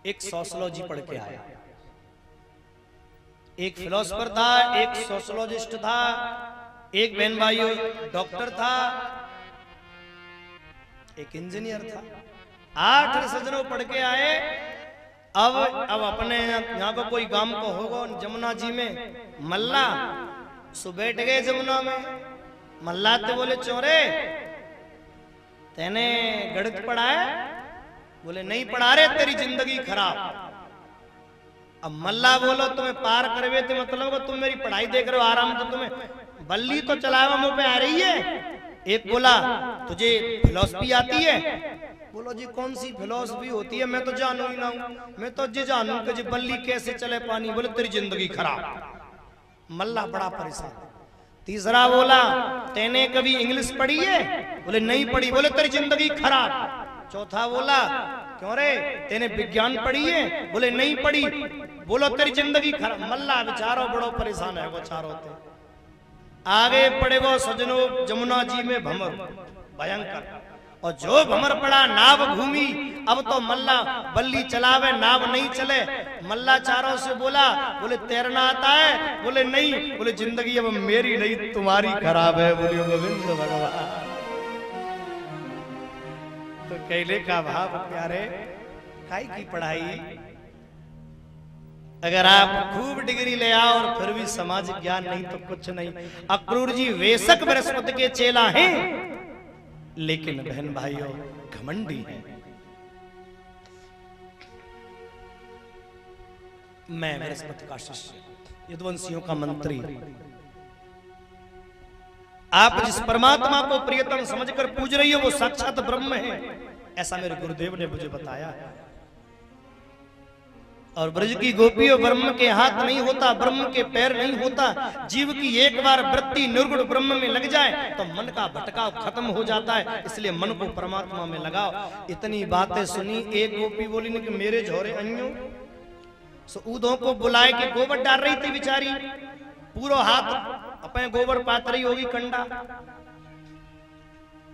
एक सोशियोलॉजी पढ़ के आया। एक फिलोसोफर था, एक सोशियोलॉजिस्ट था, एक बहन भाइयों डॉक्टर था, एक इंजीनियर था। 8 सज्जनों पढ़ के आए। अब अपने यहाँ को कोई गांव को होगा जमुना जी में मल्ला, सो बैठ गए जमुना में। मल्ला ते बोले, चोरे तेने गणित पढ़ा है? बोले नहीं पढ़ा रे, तेरी जिंदगी खराब। अब मल्ला बोलो, तुम्हें पार करवे थे मतलब तुम मेरी पढ़ाई देख रहे हो आराम, तो तुम्हें बल्ली तो चलावा मुंह पे आ रही है। एक बोला, तुझे फिलॉसफी आती है? बोलो जी कौन सी फिलॉसफी होती है, मैं तो जानू ही ना हूं, मैं तो जी जानू कि जी बल्ली कैसे चले पानी। बोले तेरी जिंदगी खराब। मल्ला बड़ा परेशान। तीसरा बोला, तेने कभी इंग्लिश पढ़ी है? बोले नहीं पढ़ी। बोले तेरी जिंदगी खराब। चौथा बोला, क्यों रे तेने विज्ञान पढ़ी है? बोले नहीं पढ़ी। बोलो तेरी जिंदगी खराब। मल्ला बेचारो बड़ो परेशान है वो चारों थे। आगे पड़े वो सजनों जमुना जी में भंवर भयंकर, और जो भंवर पड़ा नाव घूमी। अब तो मल्ला बल्ली चलावे, नाव नहीं चले। मल्ला चारों से बोला, बोले तैरना आता है? बोले नहीं। बोले जिंदगी अब मेरी नहीं तुम्हारी खराब है। बोलियो गोविंद भगवान। तो कहले का भाव प्यारे, काई की पढ़ाई? अगर आप खूब डिग्री ले आओ और फिर भी समाज ज्ञान नहीं तो कुछ नहीं। अक्रूर जी वेशक बृहस्पति के चेला हैं, लेकिन बहन भाइयों घमंडी हैं। मैं बृहस्पति का शिष्य, यदुवंशियों का मंत्री। आप जिस परमात्मा को प्रियतम समझकर पूज रही हो वो साक्षात ब्रह्म है, ऐसा मेरे गुरुदेव ने मुझे बताया। और ब्रज की गोपियों, ब्रह्म के हाथ नहीं होता, ब्रह्म के पैर नहीं होता। जीव की एक बार वृत्ति निर्गुण ब्रह्म में लग जाए तो मन का भटकाव खत्म हो जाता है। इसलिए मन को परमात्मा में लगाओ। इतनी बातें सुनी। एक गोपी बोली ने कि मेरे झोरे अन्यों। सो ऊधों को बुलाए के गोबर डाल रही थी बेचारी, पूरा हाथ अपने गोबर पात रही होगी कंडा।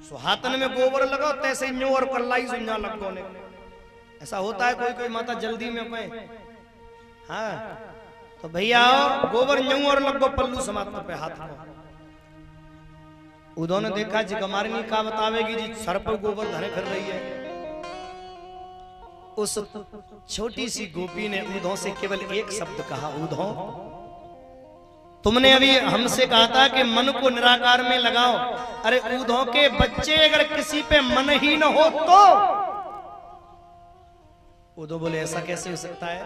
सो हाथन में गोबर लगाओ तैसे न्यू और कल्लाई सुन्या लगो ने। ऐसा होता है कोई कोई माता जल्दी में अपने। हाँ तो भैया आओ, गोबर न्यू और लगो पल्लू समाप्त पे हाथ को। उन्होंने देखा जी कमारनी का बतावेगी जी सर पर गोबर धरे कर रही है। उस छोटी सी गोपी ने उधों से केवल एक शब्द कहा, उधों तुमने अभी हमसे कहा था कि मन को निराकार में लगाओ। अरे उधों के बच्चे अगर किसी पे मन ही न हो तो? उधो बोले ऐसा कैसे हो सकता है?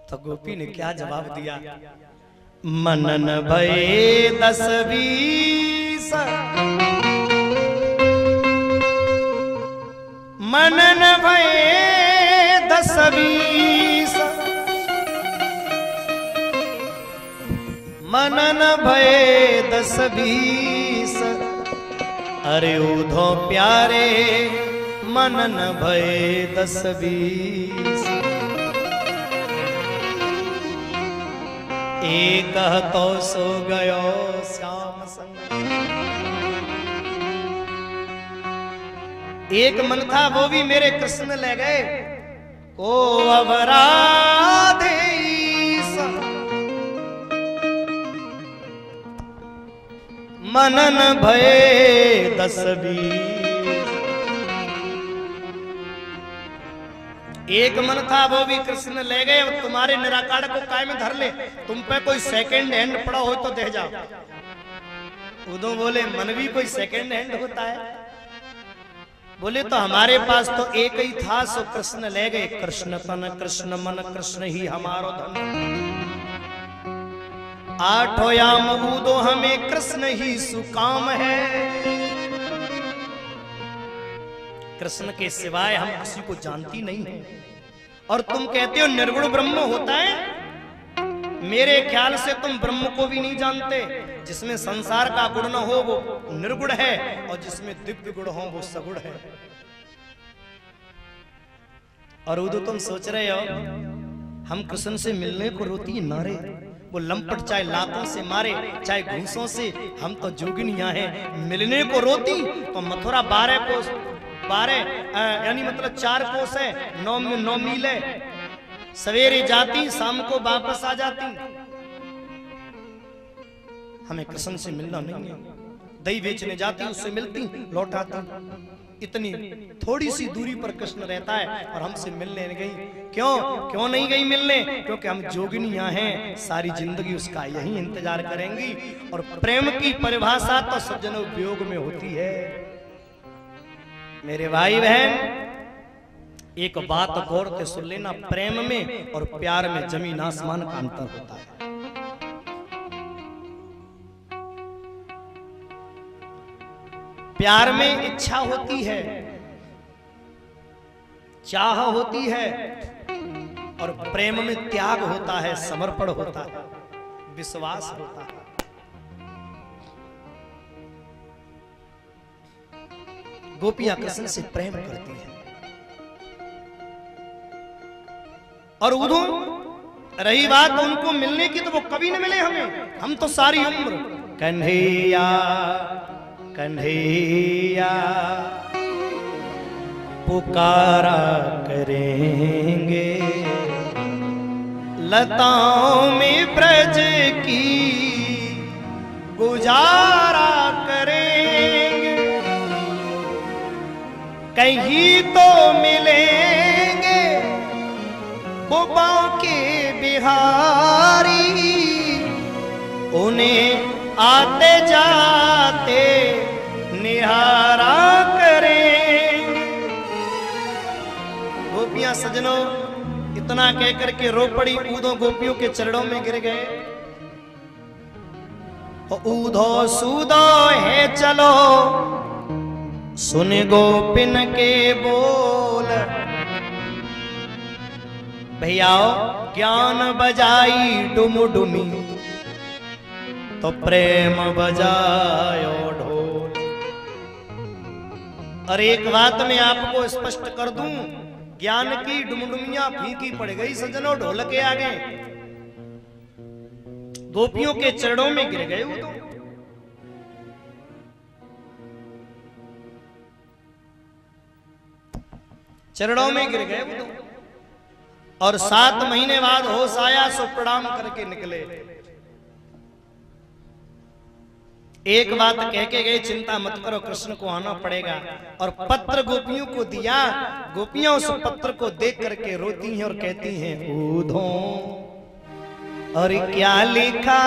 तो गोपी ने क्या जवाब दिया, मनन भये 10-20, मनन भये 10-20, मनन भये 10-20। अरे उधो प्यारे मनन भय 10-20 एक तो सो गयो श्याम संग। एक मन था वो भी मेरे कृष्ण ले गए, को अवराधे मनन भय 10-20। एक मन था वो भी कृष्ण ले गए, तुम्हारे निराकार को काय में धर ले, तुम पे कोई सेकंड हैंड पड़ा हो तो दे जाओ। उदो बोले मन भी कोई सेकंड हैंड होता है? बोले तो हमारे पास तो एक ही था, सो कृष्ण ले गए। कृष्ण तन कृष्ण मन कृष्ण ही हमारो धन, आठो याम उदो हमें कृष्ण ही सुकाम है। कृष्ण के सिवाय हम किसी को जानती नहीं है। और तुम कहते हो निर्गुण ब्रह्म होता है, मेरे ख्याल से तुम ब्रह्म को भी नहीं जानते। जिसमें संसार का गुण न हो वो निर्गुण है, और जिसमें दिव्य गुण हो वो सगुण है। और उदो तुम सोच रहे हो हम कृष्ण से मिलने को रोती नारे, वो लंपट चाहे लातों से मारे चाहे घूसों से, हम तो जोगिनियां हैं। मिलने को रोती तो मथुरा 12 कोस, 12 यानी मतलब 4 कोस है, 9 मील है। सवेरे जाती शाम को वापस आ जाती। हमें कृष्ण से मिलना नहीं है। दही बेचने जाती उससे मिलती लौट आती। इतनी थोड़ी सी दूरी पर कृष्ण रहता है और हमसे मिलने नहीं गई। क्यों नहीं गई मिलने? क्योंकि हम जोगिनियां हैं, सारी जिंदगी उसका यही इंतजार करेंगी। और प्रेम की परिभाषा तो सज्जनों वियोग में होती है। मेरे भाई बहन, एक बात गौर से सुन लेना, प्रेम में और प्यार में जमीन आसमान का अंतर होता है। प्यार में इच्छा होती है, चाह होती है, और प्रेम में त्याग होता है, समर्पण होता है, विश्वास होता है। गोपियां कृष्ण से प्रेम करती हैं। और उधो रही बात उनको मिलने की, तो वो कभी न मिले हमें। हम तो सारी उम्र कन्हैया कन्हैया पुकारा करेंगे, लताओं में ब्रज की गुजारा करेंगे। कहीं तो मिलेंगे बुबाओं के बिहारी, उन्हें आते जाते निहारा करेंगे। गोपियां सजनों इतना कहकर के रो पड़ी, ऊधो गोपियों के चरणों में गिर गए। ऊधो सूदो है चलो, सुन गोपिन के बोल। भैया ज्ञान बजाई डुमुडुमी, तो प्रेम बजायो ढोल। और एक बात मैं आपको स्पष्ट कर दूं, ज्ञान की डुमडुमियां फीकी पड़ गई सज्जनों ढोल के आगे। गोपियों के चरणों में गिर गए वो तो। चरणों में गिर गए वो तो। और 7 महीने बाद होश आया, सो प्रणाम करके निकले। एक बात कह के गए, चिंता मत करो, कृष्ण को आना पड़ेगा। और पत्र गोपियों को दिया। गोपियां उस पत्र को देख करके रोती हैं और कहती हैं, ऊधो और क्या लिखा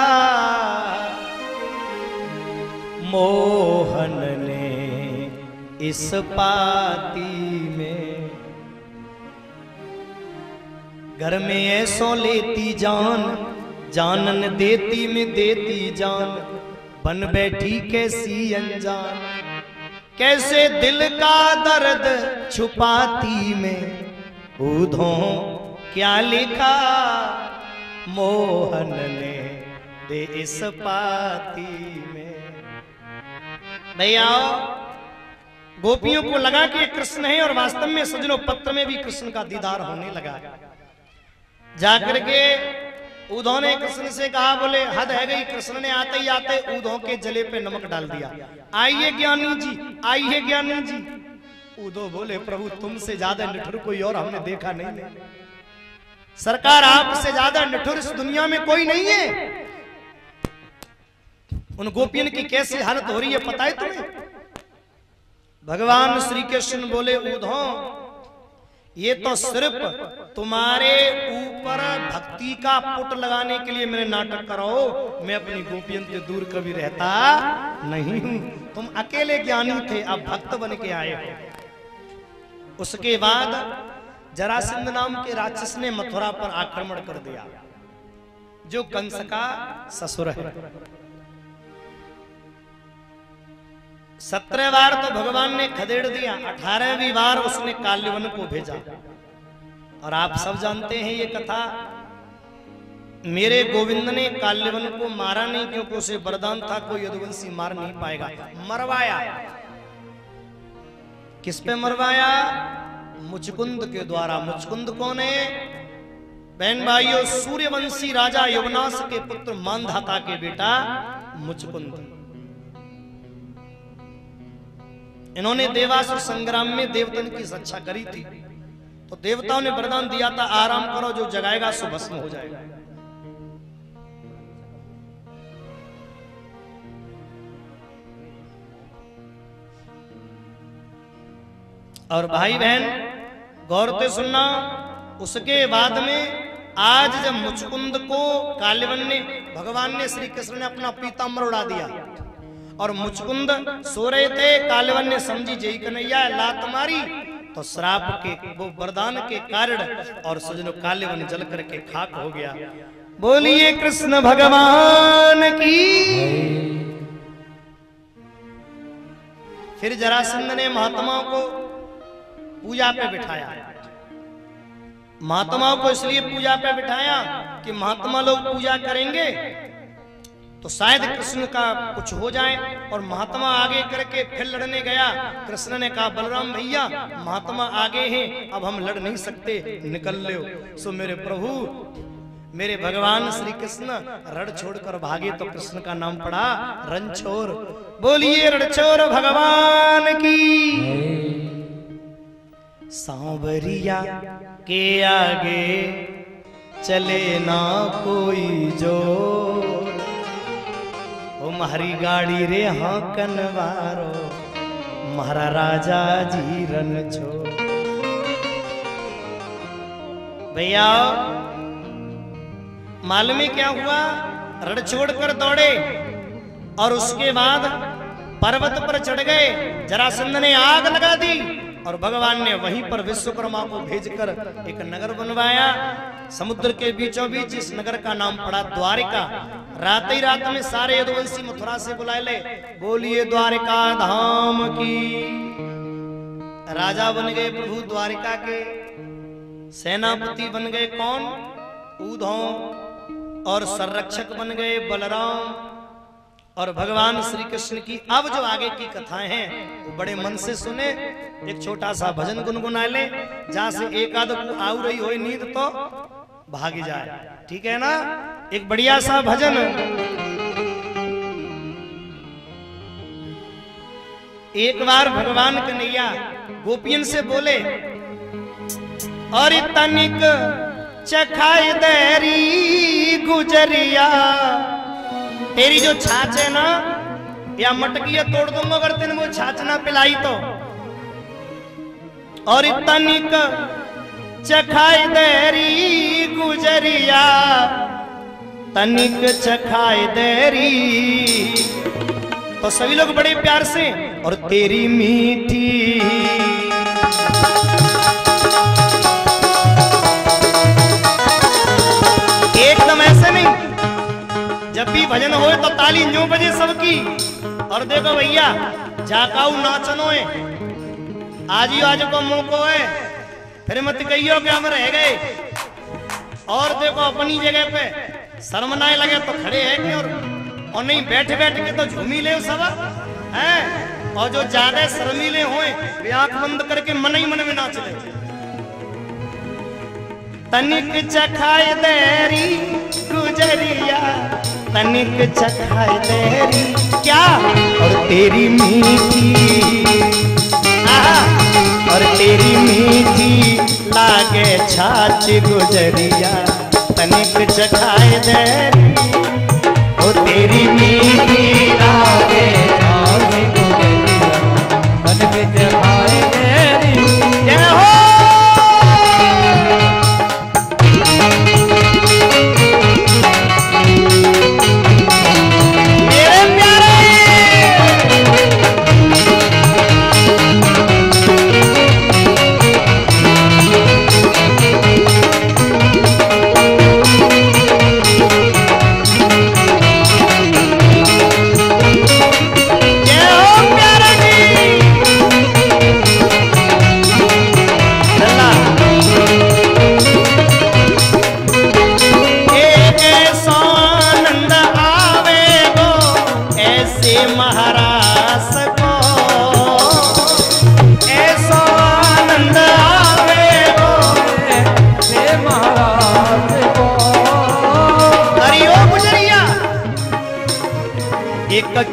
मोहन ने इस पाती में, घर में ऐसो लेती जान, जानन देती में देती जान, बन बैठी कैसी अनजान, कैसे दिल का दर्द छुपाती में। ऊधो क्या लिखा मोहन ने दे इस पाती में। भैया गोपियों को लगा कि ये कृष्ण है, और वास्तव में सजनों पत्र में भी कृष्ण का दीदार होने लगा। जाकर के उद्धव ने कृष्ण से कहा, बोले हद है गई। कृष्ण ने आते ही आते उद्धव के जले पे नमक डाल दिया। आइए ज्ञानी जी, आइए ज्ञानी जी। उद्धव बोले, प्रभु तुमसे ज्यादा निठुर कोई और हमने देखा नहीं। सरकार आपसे ज्यादा निठुर इस दुनिया में कोई नहीं है। उन गोपियन की कैसी हालत हो रही है पता है तुम्हें? भगवान श्री कृष्ण बोले, उद्धव ये तो सिर्फ तुम्हारे ऊपर भक्ति का पुट लगाने के लिए मैंने नाटक कराओ। मैं अपनी गोपियन से दूर कभी रहता नहीं हूं। तुम अकेले ज्ञानी थे, अब भक्त बन के आए हो। उसके बाद जरासंध नाम के राक्षस ने मथुरा पर आक्रमण कर दिया, जो कंस का ससुर है। 17 बार तो भगवान ने खदेड़ दिया, 18वीं बार उसने काल्यवन को भेजा। और आप सब जानते हैं ये कथा। मेरे गोविंद ने काल्यवन को मारा नहीं, क्योंकि उसे वरदान था कोई यदुवंशी मार नहीं पाएगा। मरवाया। किस पे मरवाया? मुचकुंद के द्वारा। मुचकुंद कौन है? बहन भाइयों, सूर्यवंशी राजा युवनाश के पुत्र मानधाता के बेटा मुचकुंद। इन्होंने देवासुर संग्राम में देवतन की रक्षा करी थी, तो देवताओं ने वरदान दिया था, आराम करो, जो जगाएगा सो भस्म हो जाएगा। और भाई बहन गौर से सुनना, उसके बाद में आज जब मुचकुंद को काल्यवन ने, भगवान ने, श्री कृष्ण ने अपना पीताम्बर उड़ा दिया और मुचकुंद सो रहे थे, काल्यवन ने समझी जय कन्हैया लात मारी, तो श्राप के वो वरदान के कारण और सजनो काल्यवन जल करके खाक हो गया। बोलिए कृष्ण भगवान की। फिर जरासंध ने महात्माओं को पूजा पे बिठाया। महात्माओं को इसलिए पूजा पे बिठाया कि महात्मा लोग पूजा करेंगे तो शायद कृष्ण का कुछ हो जाए। और महात्मा आगे करके फिर लड़ने गया। कृष्ण ने कहा, बलराम भैया महात्मा आगे हैं, अब हम लड़ नहीं सकते, निकल लो। सो मेरे प्रभु, मेरे भगवान श्री कृष्ण रण छोड़कर भागे तो कृष्ण का नाम पड़ा रणछोर। बोलिए रणछोर भगवान की। सांवरिया के आगे चले ना कोई जोर, ओ म्हारी गाड़ी रे हाँ कनवारो, म्हारा राजा जी रणछोर। भैया मालूम है क्या हुआ? रण छोड़कर दौड़े और उसके बाद पर्वत पर चढ़ गए। जरासंध ने आग लगा दी और भगवान ने वहीं पर विश्वकर्मा को भेजकर एक नगर बनवाया समुद्र के बीचों बीच। इस नगर का नाम पड़ा द्वारिका। रात ही रात में सारे यदुवंशी मथुरा से बुलाए ले। बोलिए द्वारिका धाम की। राजा बन गए प्रभु द्वारिका के। सेनापति बन गए कौन? उद्धव। और संरक्षक बन गए बलराम और भगवान श्री कृष्ण की। अब जो आगे की कथाएं हैं वो बड़े मन से सुने। एक छोटा सा भजन गुनगुना ले, जहां से एक आध को आऊ रही हो नींद तो भागी जाए, ठीक है ना? एक बढ़िया सा भजन। एक बार भगवान कन्हैया गोपियन से बोले, और तनिक चखाई देरी गुजरिया, तेरी जो छाछ है ना या मटकिया तोड़ दूंगा अगर तेने वो छाछ ना पिलाई तो। और तनिक चखाई देरी गुजरिया, तनिक चखाई देरी। तो सभी लोग बड़े प्यार से, और तेरी मीठी एकदम ऐसे नहीं, जब भी भजन होए तो ताली न्यू बजे सबकी। और देखो भैया जाकाऊ नाचनो है, आज ही आज को मौको है, फिर मत कहियो कि हम रह गए। और देखो अपनी जगह पे शर्म ना लगे तो खड़े हैं कि और नहीं बैठ बैठ के तो झूमी ले सब है। और जो ज्यादा शर्मीले होए वे आंख बंद करके मन ही मन में नाच ले। तनिक चखाए देरी गुजरिया, तनिक चखाए देरी क्या और तेरी मीठी, और तेरी मीठी लागे छाछ गुजरिया, तनिक चखाए देरी ओ तेरी मीठी लागे छाछ गुजरिया, तनिक चखाए देरी। जय हो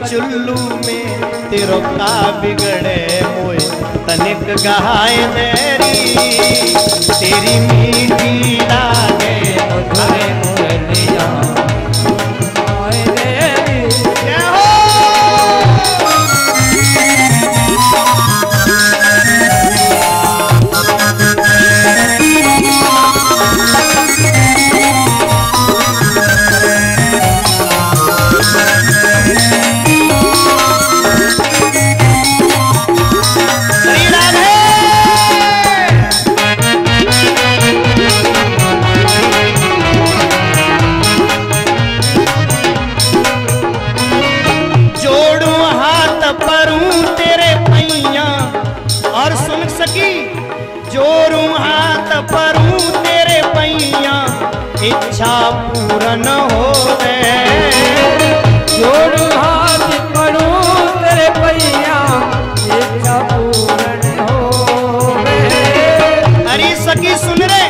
चुल्लू में तेरो का बिगड़े मोए, तनिक गहाए देरी तेरी मीठी लागे मुझे मुरलिया आए देरी। जय हो जोरूं हाथ परूं तेरे पैया, इच्छा पूरन होवे। जोरूं हाथ परूं तेरे पैया, इच्छा पूरन होवे। अरे सखी सुन रे,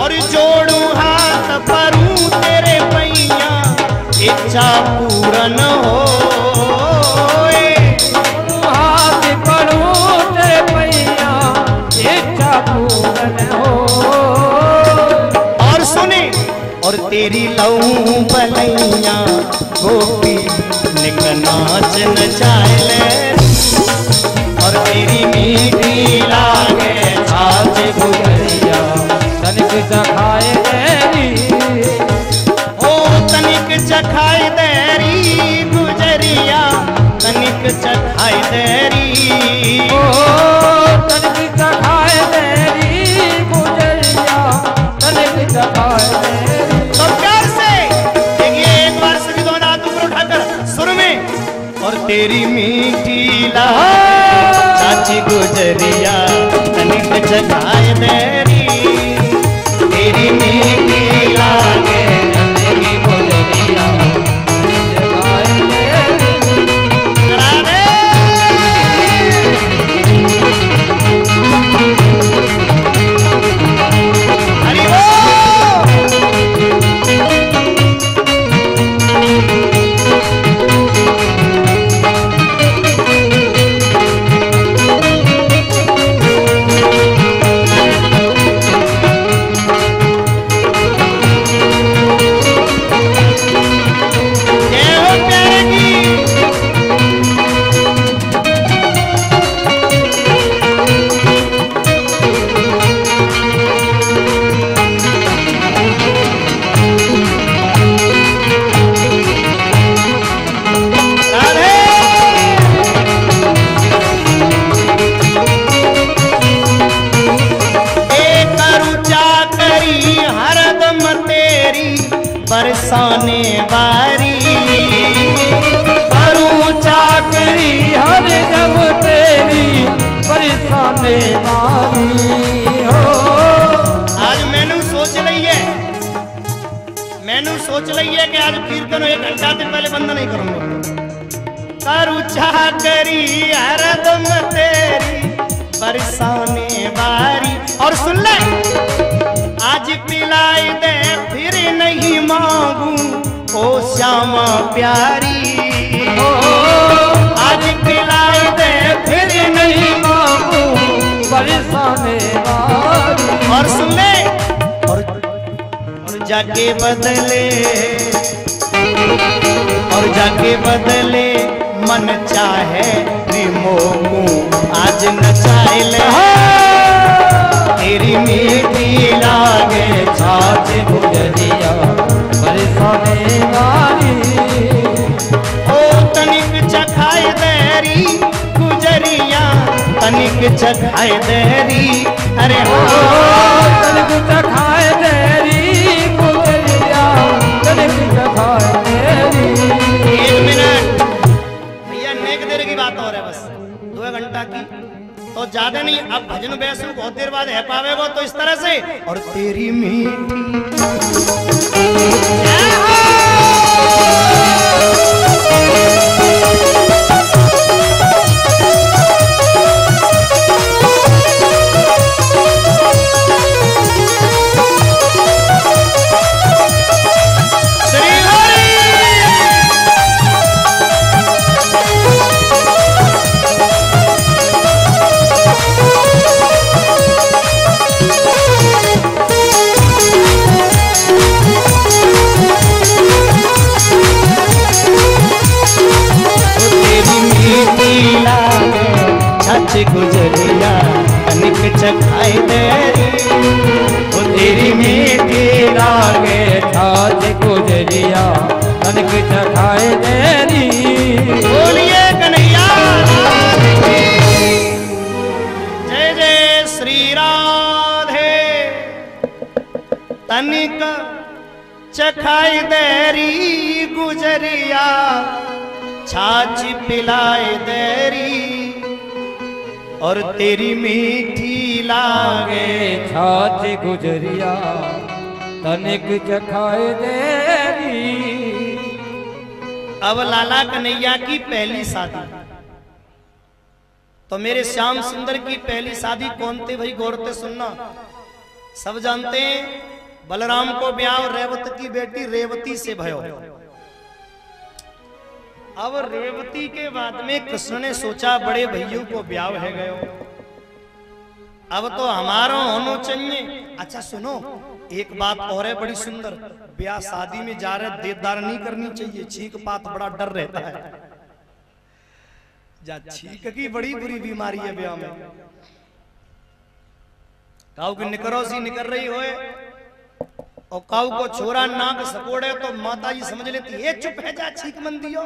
और जोड़ूं हाथ परूं तेरे पैया, इच्छा पूरन होवे। हाथ परूं तेरे पैया, इच्छा पूरन हो। और सुने, और तेरी लऊ बलैया गोपी निक नाच नचाए, और तेरी मीठी लागे छाछ गुजरिया, तनिक चखाए देरी ओ तनिक चखाए देरी गुजरिया, तनिक चखाए देरी ओ तनिक चखाए देरी गुजरिया, तनिक चखाए देरी। तो प्यार से देखिए एक बार सभी दोनों हाथ ऊपर उठाकर सुर में, और तेरी मीठी लागे छाछ गुजरिया, तनिक चखाए देरी तेरी मीठी लागे तनिक गुजरिया, तनिक चखाए देरी। राधे हरि बोल। जय हो प्यारे की। राधे एक रुचा करी हरदम तेरी बरसाने वारी, करूं चाकरी हर जब तेरी परेशानी मारी हो। आज मैंने सोच लई है, मैंने सोच लई है कि आज कीर्तन 1 घंटा दिन पहले बंद नहीं करूंगा। करू चाकरी हरदम तेरी बरसाने बारी। और सुन ले, आज पिलाई दे फिर नहीं मांगू ओ श्यामा प्यारी। आज पिलाई दे फिर नहीं मांगू बरसाने वाली। और सुन ले, और जाके बदले, और जाके बदले मन चाहे रिमोकू आज नचाए ले। तेरी मीठी लागे छाछ गुजरिया बरसाने वाली। ओ तनिक चखाए देरी गुजरिया, तनिक चखाए देरी। अरे हो तनिक चखाए देरी गुजरिया, तनिक चखाए देरी। 1 मिनट भैया, नेक देर की बात हो रहा है, बस 2 घंटा की तो ज्यादा नहीं। अब भजन बैसू बहुत देर बाद है पावेगो तो इस तरह से। और तेरी मीठी गुजरिया तनिक चखाए देरी। ओ तेरी मीठी लागे छाछ गुजरिया, तनिक चखाए देरी। बोलिए कन्हैया जय जय श्री राधे। तनिक चखाए देरी गुजरिया, छाछ पिलाए देरी। और तेरी मीठी लागे छाछ गुजरिया, तनिक चखाए देरी। अब लाला कन्हैया की पहली शादी, तो मेरे श्याम सुंदर की पहली शादी कौन थे भाई? गौर से सुनना। सब जानते हैं बलराम को ब्याह रेवत की बेटी रेवती से भयो। अब रेवती के बाद में कृष्ण ने सोचा बड़े भैया को ब्याह है गयो, अब तो हमारा होना चाहिए। अच्छा सुनो, एक बात और है बड़ी सुंदर, ब्याह शादी में जा रहे देदार नहीं करनी चाहिए, छींक पात बड़ा डर रहता है। जा छींक की बड़ी बुरी बीमारी है ब्याह में। काऊ की निकरो सी निकल रही होए और काऊ को छोरा नाक सकोड़े तो माता जी समझ लेती है चुप है, जा छींक मन दियो।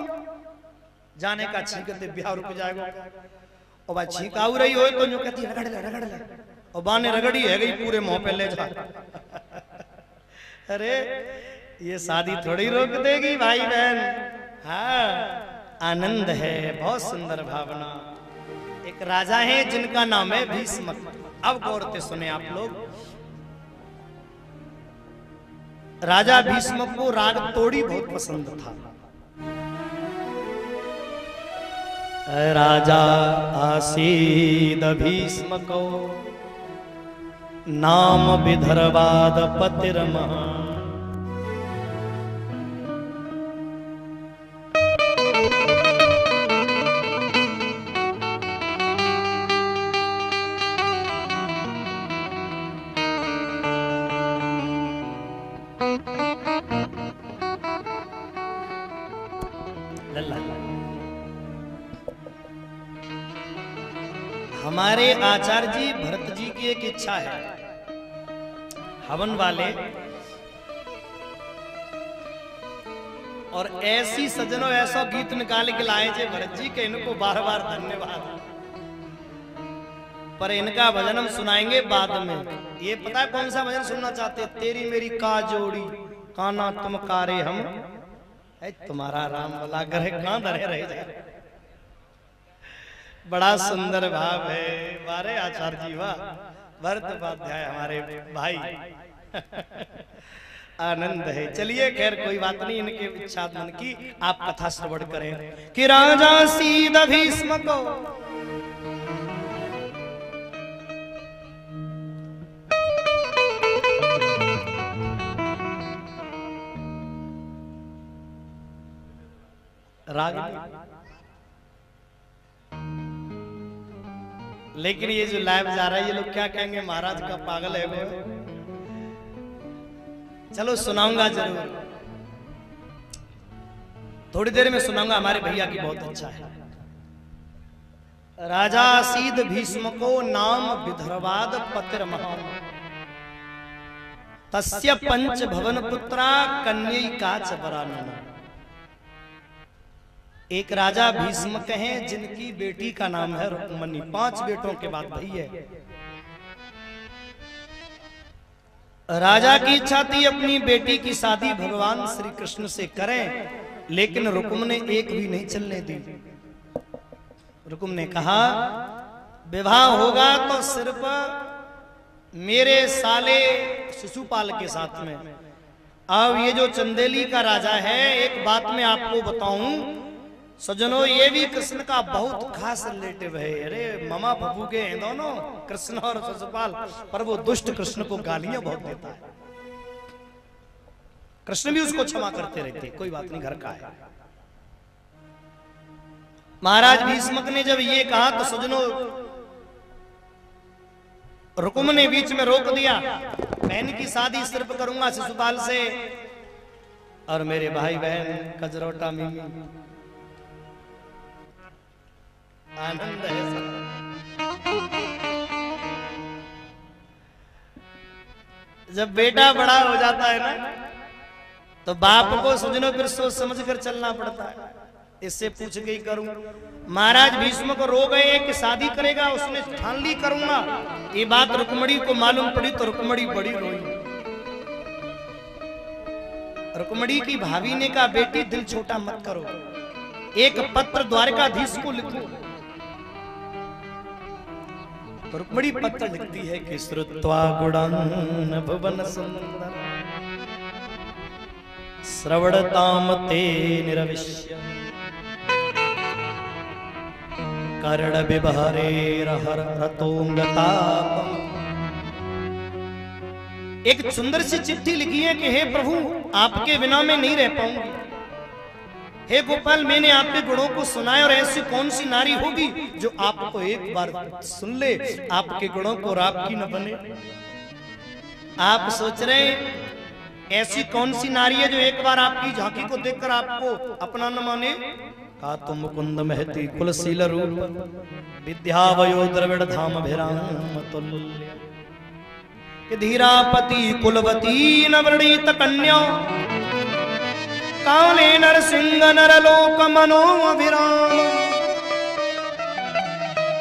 जाने का छींकते ब्याह रुक जाएगा। और भाई छींक आऊ रही हो तो यूं कहती रगड़ ले रगड़ ले, और बाने रगड़ी है गई पूरे मुंह पे ले जा। अरे ये शादी थोड़ी रोक देगी भाई बहन। हाँ आनंद है, बहुत सुंदर भावना। एक राजा है जिनका नाम है भीष्म। अब गौर से सुने आप लोग। राजा भीष्म को राग तोड़ी बहुत पसंद था। राजा आसीद भीष्म को नाम विदर्भाद पतिरमा। हमारे आचार्य जी भरत जी की एक इच्छा है, हवन वाले और ऐसी सजनों ऐसा गीत निकाल के लाए थे भरत जी के, इनको बार बार धन्यवाद। पर इनका भजन हम सुनाएंगे बाद में। ये पता है कौन सा भजन सुनना चाहते? तेरी मेरी का जोड़ी काना तुम कारे हम, तुम्हारा राम भला करे कहां धरे रह जाए। बड़ा सुंदर भाव है। वारे आचार्य जी वाह, भरत उपाध्याय हमारे भाई। आनंद है। चलिए खैर कोई बात नहीं, इनके इच्छा मन की आप कथा श्रवण करें कि राजा सीद भीष्म को राग, लेकिन ये जो लाइव जा रहा है ये लोग क्या कहेंगे, महाराज का पागल है वो। चलो सुनाऊंगा जरूर, थोड़ी देर में सुनाऊंगा, हमारे भैया की बहुत अच्छा है। राजा सीद भीष्म को नाम विदर्भाद पतिर महान तस्य पंच भवन पुत्रा कन्यका च वरानना। एक राजा भीष्म हैं जिनकी बेटी का नाम है रुक्मणी, 5 बेटों के बाद भाई है। राजा की इच्छा थी अपनी बेटी की शादी भगवान श्री कृष्ण से करें, लेकिन रुक्म ने एक भी नहीं चलने दी। रुक्म ने कहा विवाह होगा तो सिर्फ मेरे साले शिशुपाल के साथ में। अब ये जो चंदेली का राजा है, एक बात मैं आपको बताऊं सज्जनों, ये भी कृष्ण का बहुत खास रिलेटिव है। अरे मामा बबू के हैं दोनों, कृष्ण और शिशुपाल, पर वो दुष्ट कृष्ण को गालियां बहुत देता है। कृष्ण भी उसको क्षमा करते रहते, कोई बात नहीं, घर का है। महाराज भीष्मक ने जब ये कहा तो सज्जनों रुक्म ने बीच में रोक दिया, बहन की शादी सिर्फ करूंगा शिशुपाल से, और मेरे भाई बहन कजरोटा मिमी। आनंद है जब बेटा बड़ा हो जाता है ना, तो बाप को सज्जनों फिर सोच समझ कर चलना पड़ता है। इससे पूछ के ही करूं। महाराज भीष्म को रो गए कि शादी करेगा, उसने ठान ली करूंगा। ये बात रुक्मणी को मालूम पड़ी तो रुक्मणी बड़ी रोई। रुक्मणी की भाभी ने कहा बेटी दिल छोटा मत करो, एक पत्र द्वारकाधीश को लिखो। रुक्मणी पत्र लिखती है कि श्रुत्वा गुणं भुवन सुंदर श्रवणताम ते निरविश्य कर्ण विभरे रतोंगतापम। एक सुंदर सी चिट्ठी लिखी है कि हे प्रभु आपके बिना मैं नहीं रह पाऊंगी। हे गोपाल मैंने आपके गुणों को सुना है, और ऐसी कौन सी नारी होगी जो आपको एक बार सुन ले, आपके गुणों को और आपकी न बने। आप सोच रहे हैं ऐसी कौन सी नारी है जो एक बार आपकी झांकी को देखकर आपको अपना न माने। का तुम मुकुंद महती कुलशील रूप विद्या वयो द्रविड़ धाम भिराम तुल्य धीरापति कुलवती नवृणीत कन्या काले नरसिंह नरलोक मनोभिराम।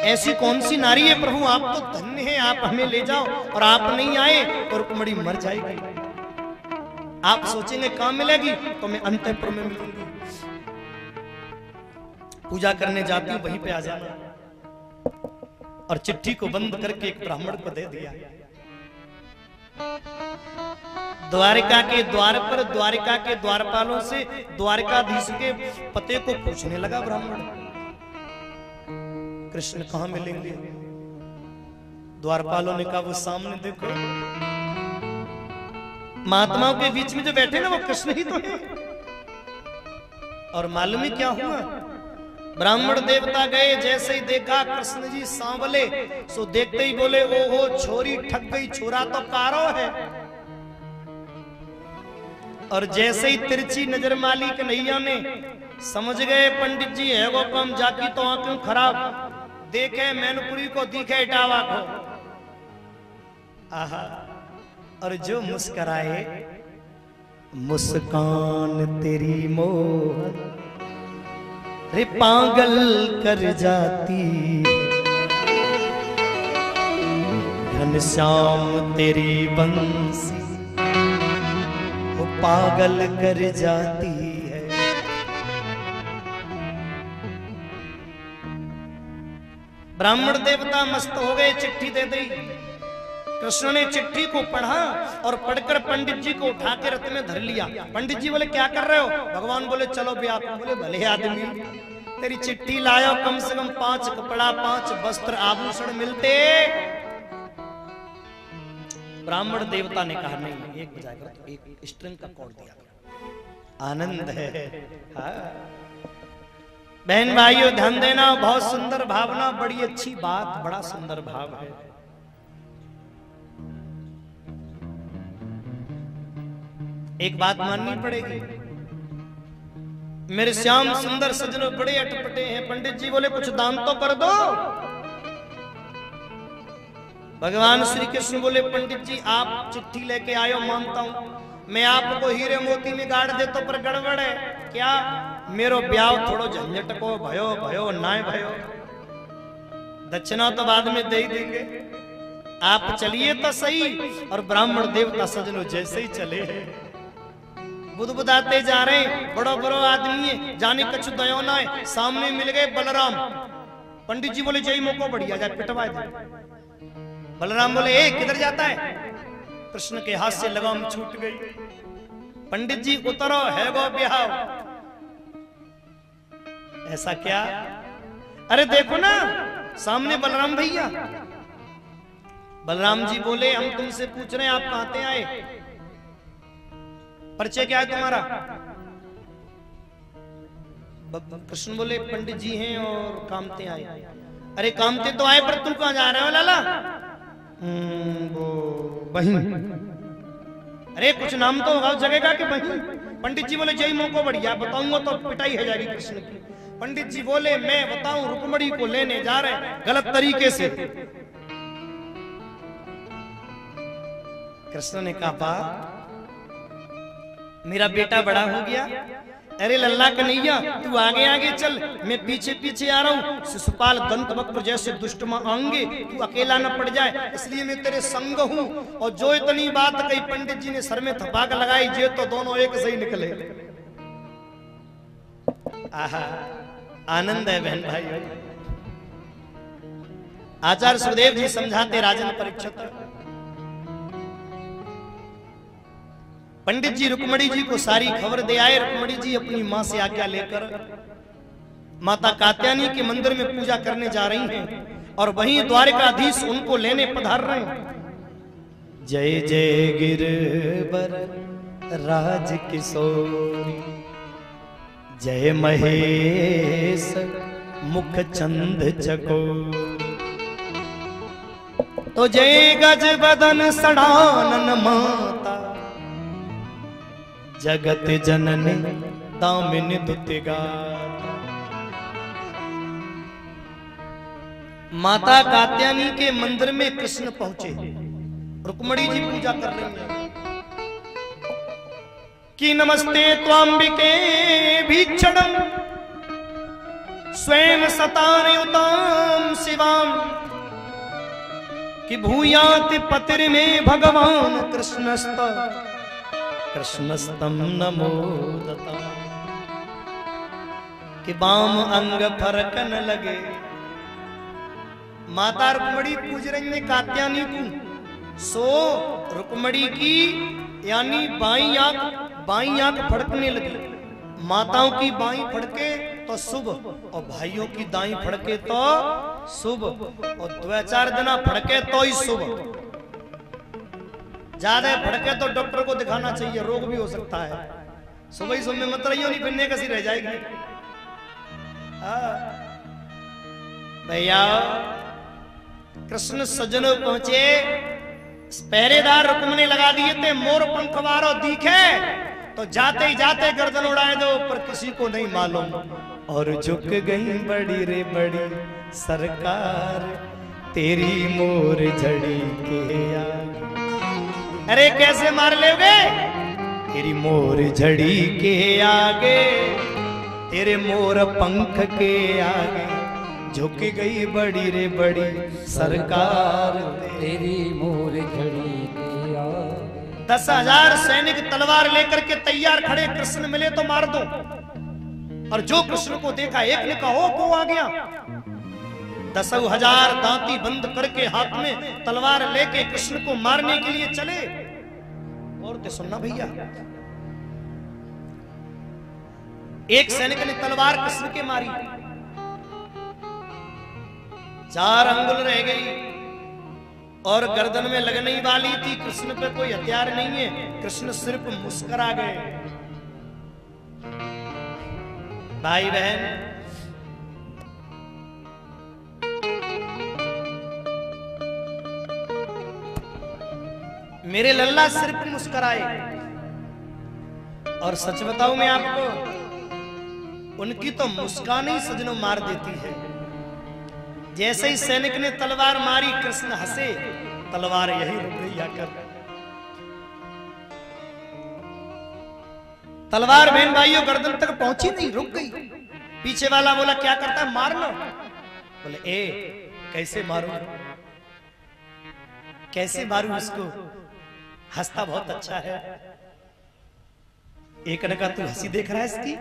ऐसी कौन सी नारी है प्रभु, आप तो धन्य हैं, आप हमें ले जाओ, और आप नहीं आए तो रुक्मणी मर जाएगी। आप सोचेंगे कहां मिलेगी, तो मैं अंतःपुर में मिलूंगी, पूजा करने जाती हूं, वहीं पे आ जाना। और चिट्ठी को बंद करके एक ब्राह्मण को दे दिया। द्वारिका के द्वार पर द्वारिका के द्वारपालों से द्वारकाधीश के पते को पूछने लगा ब्राह्मण, कृष्ण कहां मिलेंगे। द्वारपालों ने कहा वो सामने देखो। महात्माओं के बीच में जो बैठे ना वो कृष्ण ही तो है। और मालूम ही क्या हुआ, ब्राह्मण देवता गए, जैसे ही देखा कृष्ण जी सांवले, सो देखते ही बोले ओहो छोरी ठग गई, छोरा तो कारो है। और जैसे ही तिरछी नजर माली कन्हैया ने समझ गए पंडित जी है वो कम जाकी तो आंखें खराब, देखे मैनपुरी को दिखे इटावा को। आहा, और जो मुस्कराए मुस्कान तेरी मोहन रे पागल कर जाती, घनश्याम तेरी बंसी वो पागल कर जाती है। ब्राह्मण देवता मस्त हो गए, चिट्ठी दे दी, कृष्ण ने चिट्ठी को पढ़ा और पढ़कर पंडित जी को उठा के रथ में धर लिया। पंडित जी बोले क्या कर रहे हो? भगवान बोले चलो ब्याह। बोले भले आदमी, तेरी चिट्ठी लाया, कम से कम 5 कपड़ा 5 वस्त्र आभूषण मिलते। ब्राह्मण देवता ने कहा नहीं, एक बजाय कर, तो एक स्ट्रिंग का कॉर्ड दिया। आनंद है। हाँ। बहन भाइयों ध्यान देना, बहुत सुंदर भावना, बड़ी अच्छी बात, बड़ा सुंदर भाव है। एक बात माननी पड़ेगी, मेरे श्याम सुंदर सजनों बड़े अटपटे हैं। पंडित जी बोले कुछ दान तो कर दो। भगवान श्री कृष्ण बोले पंडित जी आप चिट्ठी लेके आयो, मानता हूं, मैं आपको हीरे मोती में गाड़ दे तो पर गड़बड़ है क्या? मेरो ब्याह थोड़ो झंझट को भयो भयो नाय भयो, दक्षिणा तो बाद में दे ही देंगे, आप चलिए तो सही। और ब्राह्मण देवता सजनों जैसे ही चले बुदबुदाते जा रहे, बड़ो बड़ो आदमी है, जाने कछु दयो ना है। सामने मिल गए बलराम। पंडित जी बोले जय मोको बढ़िया जाए पिटवा दे। बलराम बोले ए किधर जाता है? कृष्ण के हाथ से लगाम छूट गई। पंडित जी उतरो, है गो ब्याह। ऐसा क्या? अरे देखो ना सामने बलराम भैया। बलराम जी बोले हम तुमसे पूछ रहे हैं आप कहां से आए, परिचय क्या है तुम्हारा? कृष्ण बोले पंडित जी हैं और कामते आए। अरे कामते तो आए पर तुम कहां जा रहे हो लाला? वो वहीं। अरे कुछ नाम तो होगा उस जगह का कि वहीं? पंडित जी बोले जय मोको बढ़िया, बताऊंगा तो पिटाई हो जाएगी कृष्ण की। पंडित जी बोले मैं बताऊं, रुक्मणी को लेने जा रहे हैं गलत तरीके से। कृष्ण ने कहा बाप मेरा बेटा बड़ा हो गया, अरे लल्ला कन्हैया तू आगे आगे चल, मैं पीछे पीछे आ रहा हूँ। शिशुपाल दंतवक्र जैसे दुष्ट आएंगे, तू अकेला न पड़ जाए, इसलिए मैं तेरे संग हूँ। और जो इतनी बात कही पंडित जी ने सर में थपाक लगाई, जे तो दोनों एक सही निकले। आहा आनंद है बहन भाई। आचार्य सुखदेव जी समझाते राजन परीक्षित। पंडित जी रुक्मणी जी को सारी खबर दे आए। रुक्मणी जी अपनी मां से आज्ञा लेकर माता कात्यायनी के मंदिर में पूजा करने जा रही हैं और वहीं द्वारकाधीश उनको लेने पधार रहे हैं। जय जय गिरवर राज किशोरी, जय महेश मुख चंद चकोर, तो जय गज बदन सड़ानन माता, जगत जननी दामिनी दुतिगा। माता कात्यायनी के मंदिर में कृष्ण पहुंचे। रुक्मणी जी पूजा कर रही हैं कि नमस्ते त्वांबिके भीक्षणं स्वयं सतारयुतां शिवाम, कि भूयाति पतिर में भगवान कृष्णस्तम नमोदता, कि बाम अंग फरकन लगे। माता रुक्मणी पूज रही है कात्यायनी को। सो रुक्मणी की यानी बाई आंख फड़कने लगी। माताओं की बाई फड़के तो शुभ और भाइयों की दाई फड़के तो शुभ, और 2-4 दिन फड़के तो ही शुभ। ज्यादा फड़के तो डॉक्टर को दिखाना चाहिए, रोग भी हो सकता है। सुबह ही सुबह मत रहियो, नहीं फिरने कैसी रह जाएगी। भैया कृष्ण सज्जनों पहुंचे, पहरेदार रुक्मणी लगा दिए थे, मोर पंखवारो दिखे तो जाते ही जाते गर्दन उड़ाए दो, पर किसी को नहीं मालूम। और झुक गई बड़ी रे बड़ी सरकार, तेरी मोर झड़ी के आगे। अरे कैसे मार लोगे? तेरी मोर झड़ी के आगे, तेरे मोर पंख के आगे, झुक गई बड़ी रे बड़ी सरकार, तेरी मोर झड़ी के आगे। 10,000 सैनिक तलवार लेकर के तैयार खड़े, कृष्ण मिले तो मार दो। और जो कृष्ण को देखा एक ने कहा ओ को आ गया, 10,000 दांती बंद करके हाथ में तलवार लेके कृष्ण को मारने के लिए चले। और तो सुनना भैया, एक सैनिक ने तलवार कृष्ण के मारी, 4 अंगुल रह गई और गर्दन में लगने ही वाली थी। कृष्ण पे कोई हथियार नहीं है, कृष्ण सिर्फ मुस्कुरा गए। भाई बहन, मेरे लल्ला सिर्फ मुस्कुराए। और सच बताऊं मैं आपको, उनकी तो मुस्कान ही सजनों मार देती है। जैसे ही सैनिक ने तलवार मारी, कृष्ण हंसे, तलवार यही रुक गई आकर। तलवार बहन भाइयों गर्दन तक पहुंची नहीं, रुक गई। पीछे वाला बोला क्या करता है, मारना। बोले कैसे मारूं, कैसे मारूं इसको। हंसता बहुत अच्छा है। एक ने कहा तू हंसी देख रहा है इसकी,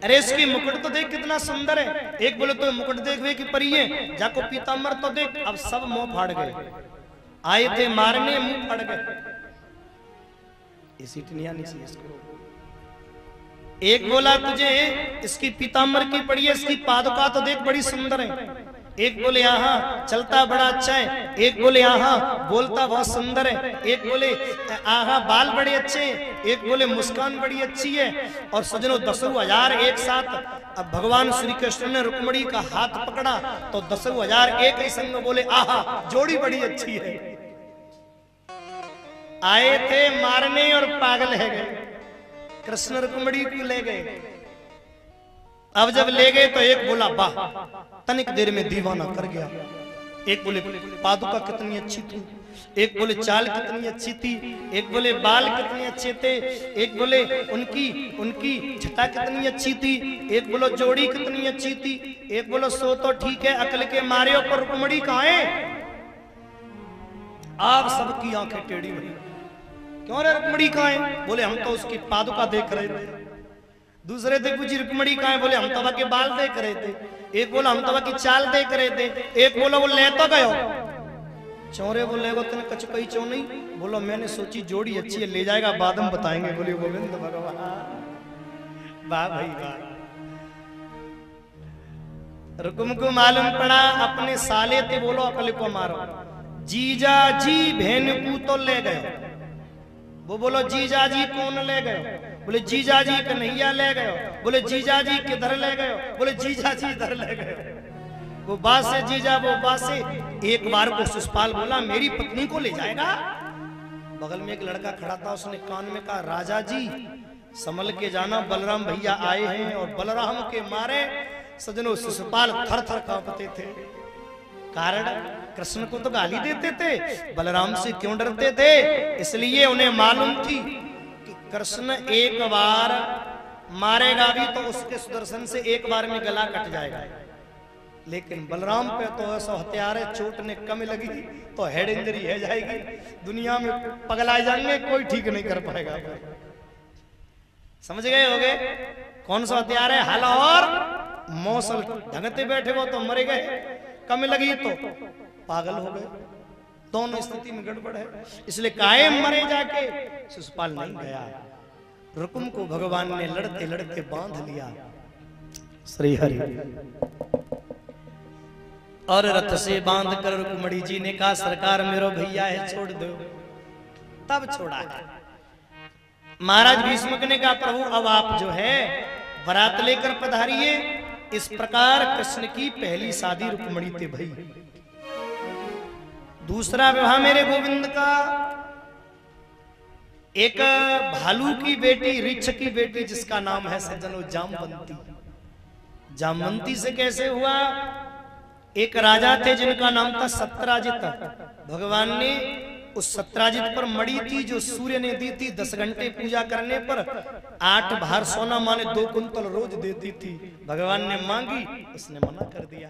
अरे इसकी मुकुट तो देख कितना सुंदर है। एक बोले तो मुकुट देख वे की परी है, जाको पीतांबर तो देख। अब सब मुंह फाड़ गए, आए थे मारने मुंह फाड़ गए। इसी नहीं सी इसको। एक बोला तुझे इसकी पीतांबर की पड़ी है, इसकी पादुका तो देख बड़ी सुंदर है। एक बोले यहाँ चलता बड़ा अच्छा है, एक बोले यहाँ बोलता बहुत सुंदर है, एक बोले यहाँ बाल बड़े अच्छे हैं, एक बोले मुस्कान बड़ी अच्छी है। और सजनों 10,000 एक साथ। अब भगवान श्री कृष्ण ने रुक्मणी का हाथ पकड़ा तो 10,000 एक ही संग बोले आहा जोड़ी बड़ी अच्छी है। आए थे मारने और पागल है गए, कृष्ण रुक्मणी को ले गए। अब जब ले गए तो एक बोला वाह, तनिक देर में दीवाना कर गया। एक बोले पादुका कितनी अच्छी थी, एक बोले चाल कितनी अच्छी थी, एक बोले बाल कितने अच्छे थे, एक बोले उनकी छटा कितनी अच्छी थी, एक बोलो जोड़ी कितनी अच्छी थी, एक बोलो सो तो ठीक है अकल के मारे पर रुक्मणी कहाँ है। आप सबकी आंखें टेढ़ी हुई, क्यों रे रुक्मणी कहाँ है। बोले हम तो उसकी पादुका देख रहे थे। दूसरे थे पूछी रुक्मणी कहाँ है, बोले हम तवा के बाल देख रहे थे। एक बोला हम तवा की चाल देख रहे थे, एक बोला वो ले तो गयो। चौरे बोले वो तेने कछ कही चो नहीं। बोलो मैंने सोची जोड़ी अच्छी है, ले जाएगा बाद में बताएंगे। बोले गोविंद भगवान, वाह भाई वाह। रुकुम को मालूम पड़ा अपने साले थे, बोलो अकल को मारो। जीजा जी बहन को तो ले गए। वो बोलो जीजा जी कौन ले गए। बोले जीजा जी कन्हैया ले गए। बोले जीजा जी किधर ले गए। बोले जीजा जी इधर ले गए। वो बात से जीजा वो बात से। एक बार को सुषपाल बोला मेरी पत्नी को ले जाएगा। बगल में एक लड़का खड़ा था, उसने कान में कहा राजा जी संभल के जाना, बलराम भैया आए हैं। और बलराम के मारे सजनों शिशुपाल थर थर कांपते थे। कारण कृष्ण को तो गाली देते थे, बलराम से क्यों डरते थे। इसलिए उन्हें मालूम थी कि कृष्ण एक बार मारेगा भी तो उसके सुदर्शन से एक बार में गला कट जाएगा। लेकिन बलराम पे तो ऐसा हथियार है, चोट ने कम लगी तो हेड इंजरी है जाएगी, दुनिया में पगला जाएंगे, कोई ठीक नहीं कर पाएगा। समझ गए होगे कौन सा हथियार है। हल और मौसल ढंगते बैठे वो तो मरे गए, कम लगी तो पागल हो गए। दोनों स्थिति में गड़बड़ है, इसलिए कायम मरे जाके शिशुपाल नहीं गया। रुकुम को भगवान ने लड़ते लड़ते बांध लिया। श्री हरि। और रथ से बांध कर रुक्मणी जी ने कहा सरकार मेरो भैया है छोड़ दो। तब छोड़ा है। महाराज भीष्मक ने कहा प्रभु अब आप जो है बारात लेकर पधारिए। इस प्रकार कृष्ण की पहली शादी रुक्मणी थी भाई। दूसरा विवाह मेरे गोविंद का एक भालू की बेटी, ऋक्ष की बेटी जिसका नाम है सज्जनों जामवंती। जामवंती से कैसे हुआ। एक राजा थे जिनका नाम था सत्यराजित। भगवान ने उस सत्यराजित पर मड़ी थी जो सूर्य ने दी थी। 10 घंटे पूजा करने पर 8 भार सोना माने 2 कुंतल रोज देती थी। भगवान ने मांगी, उसने मना कर दिया।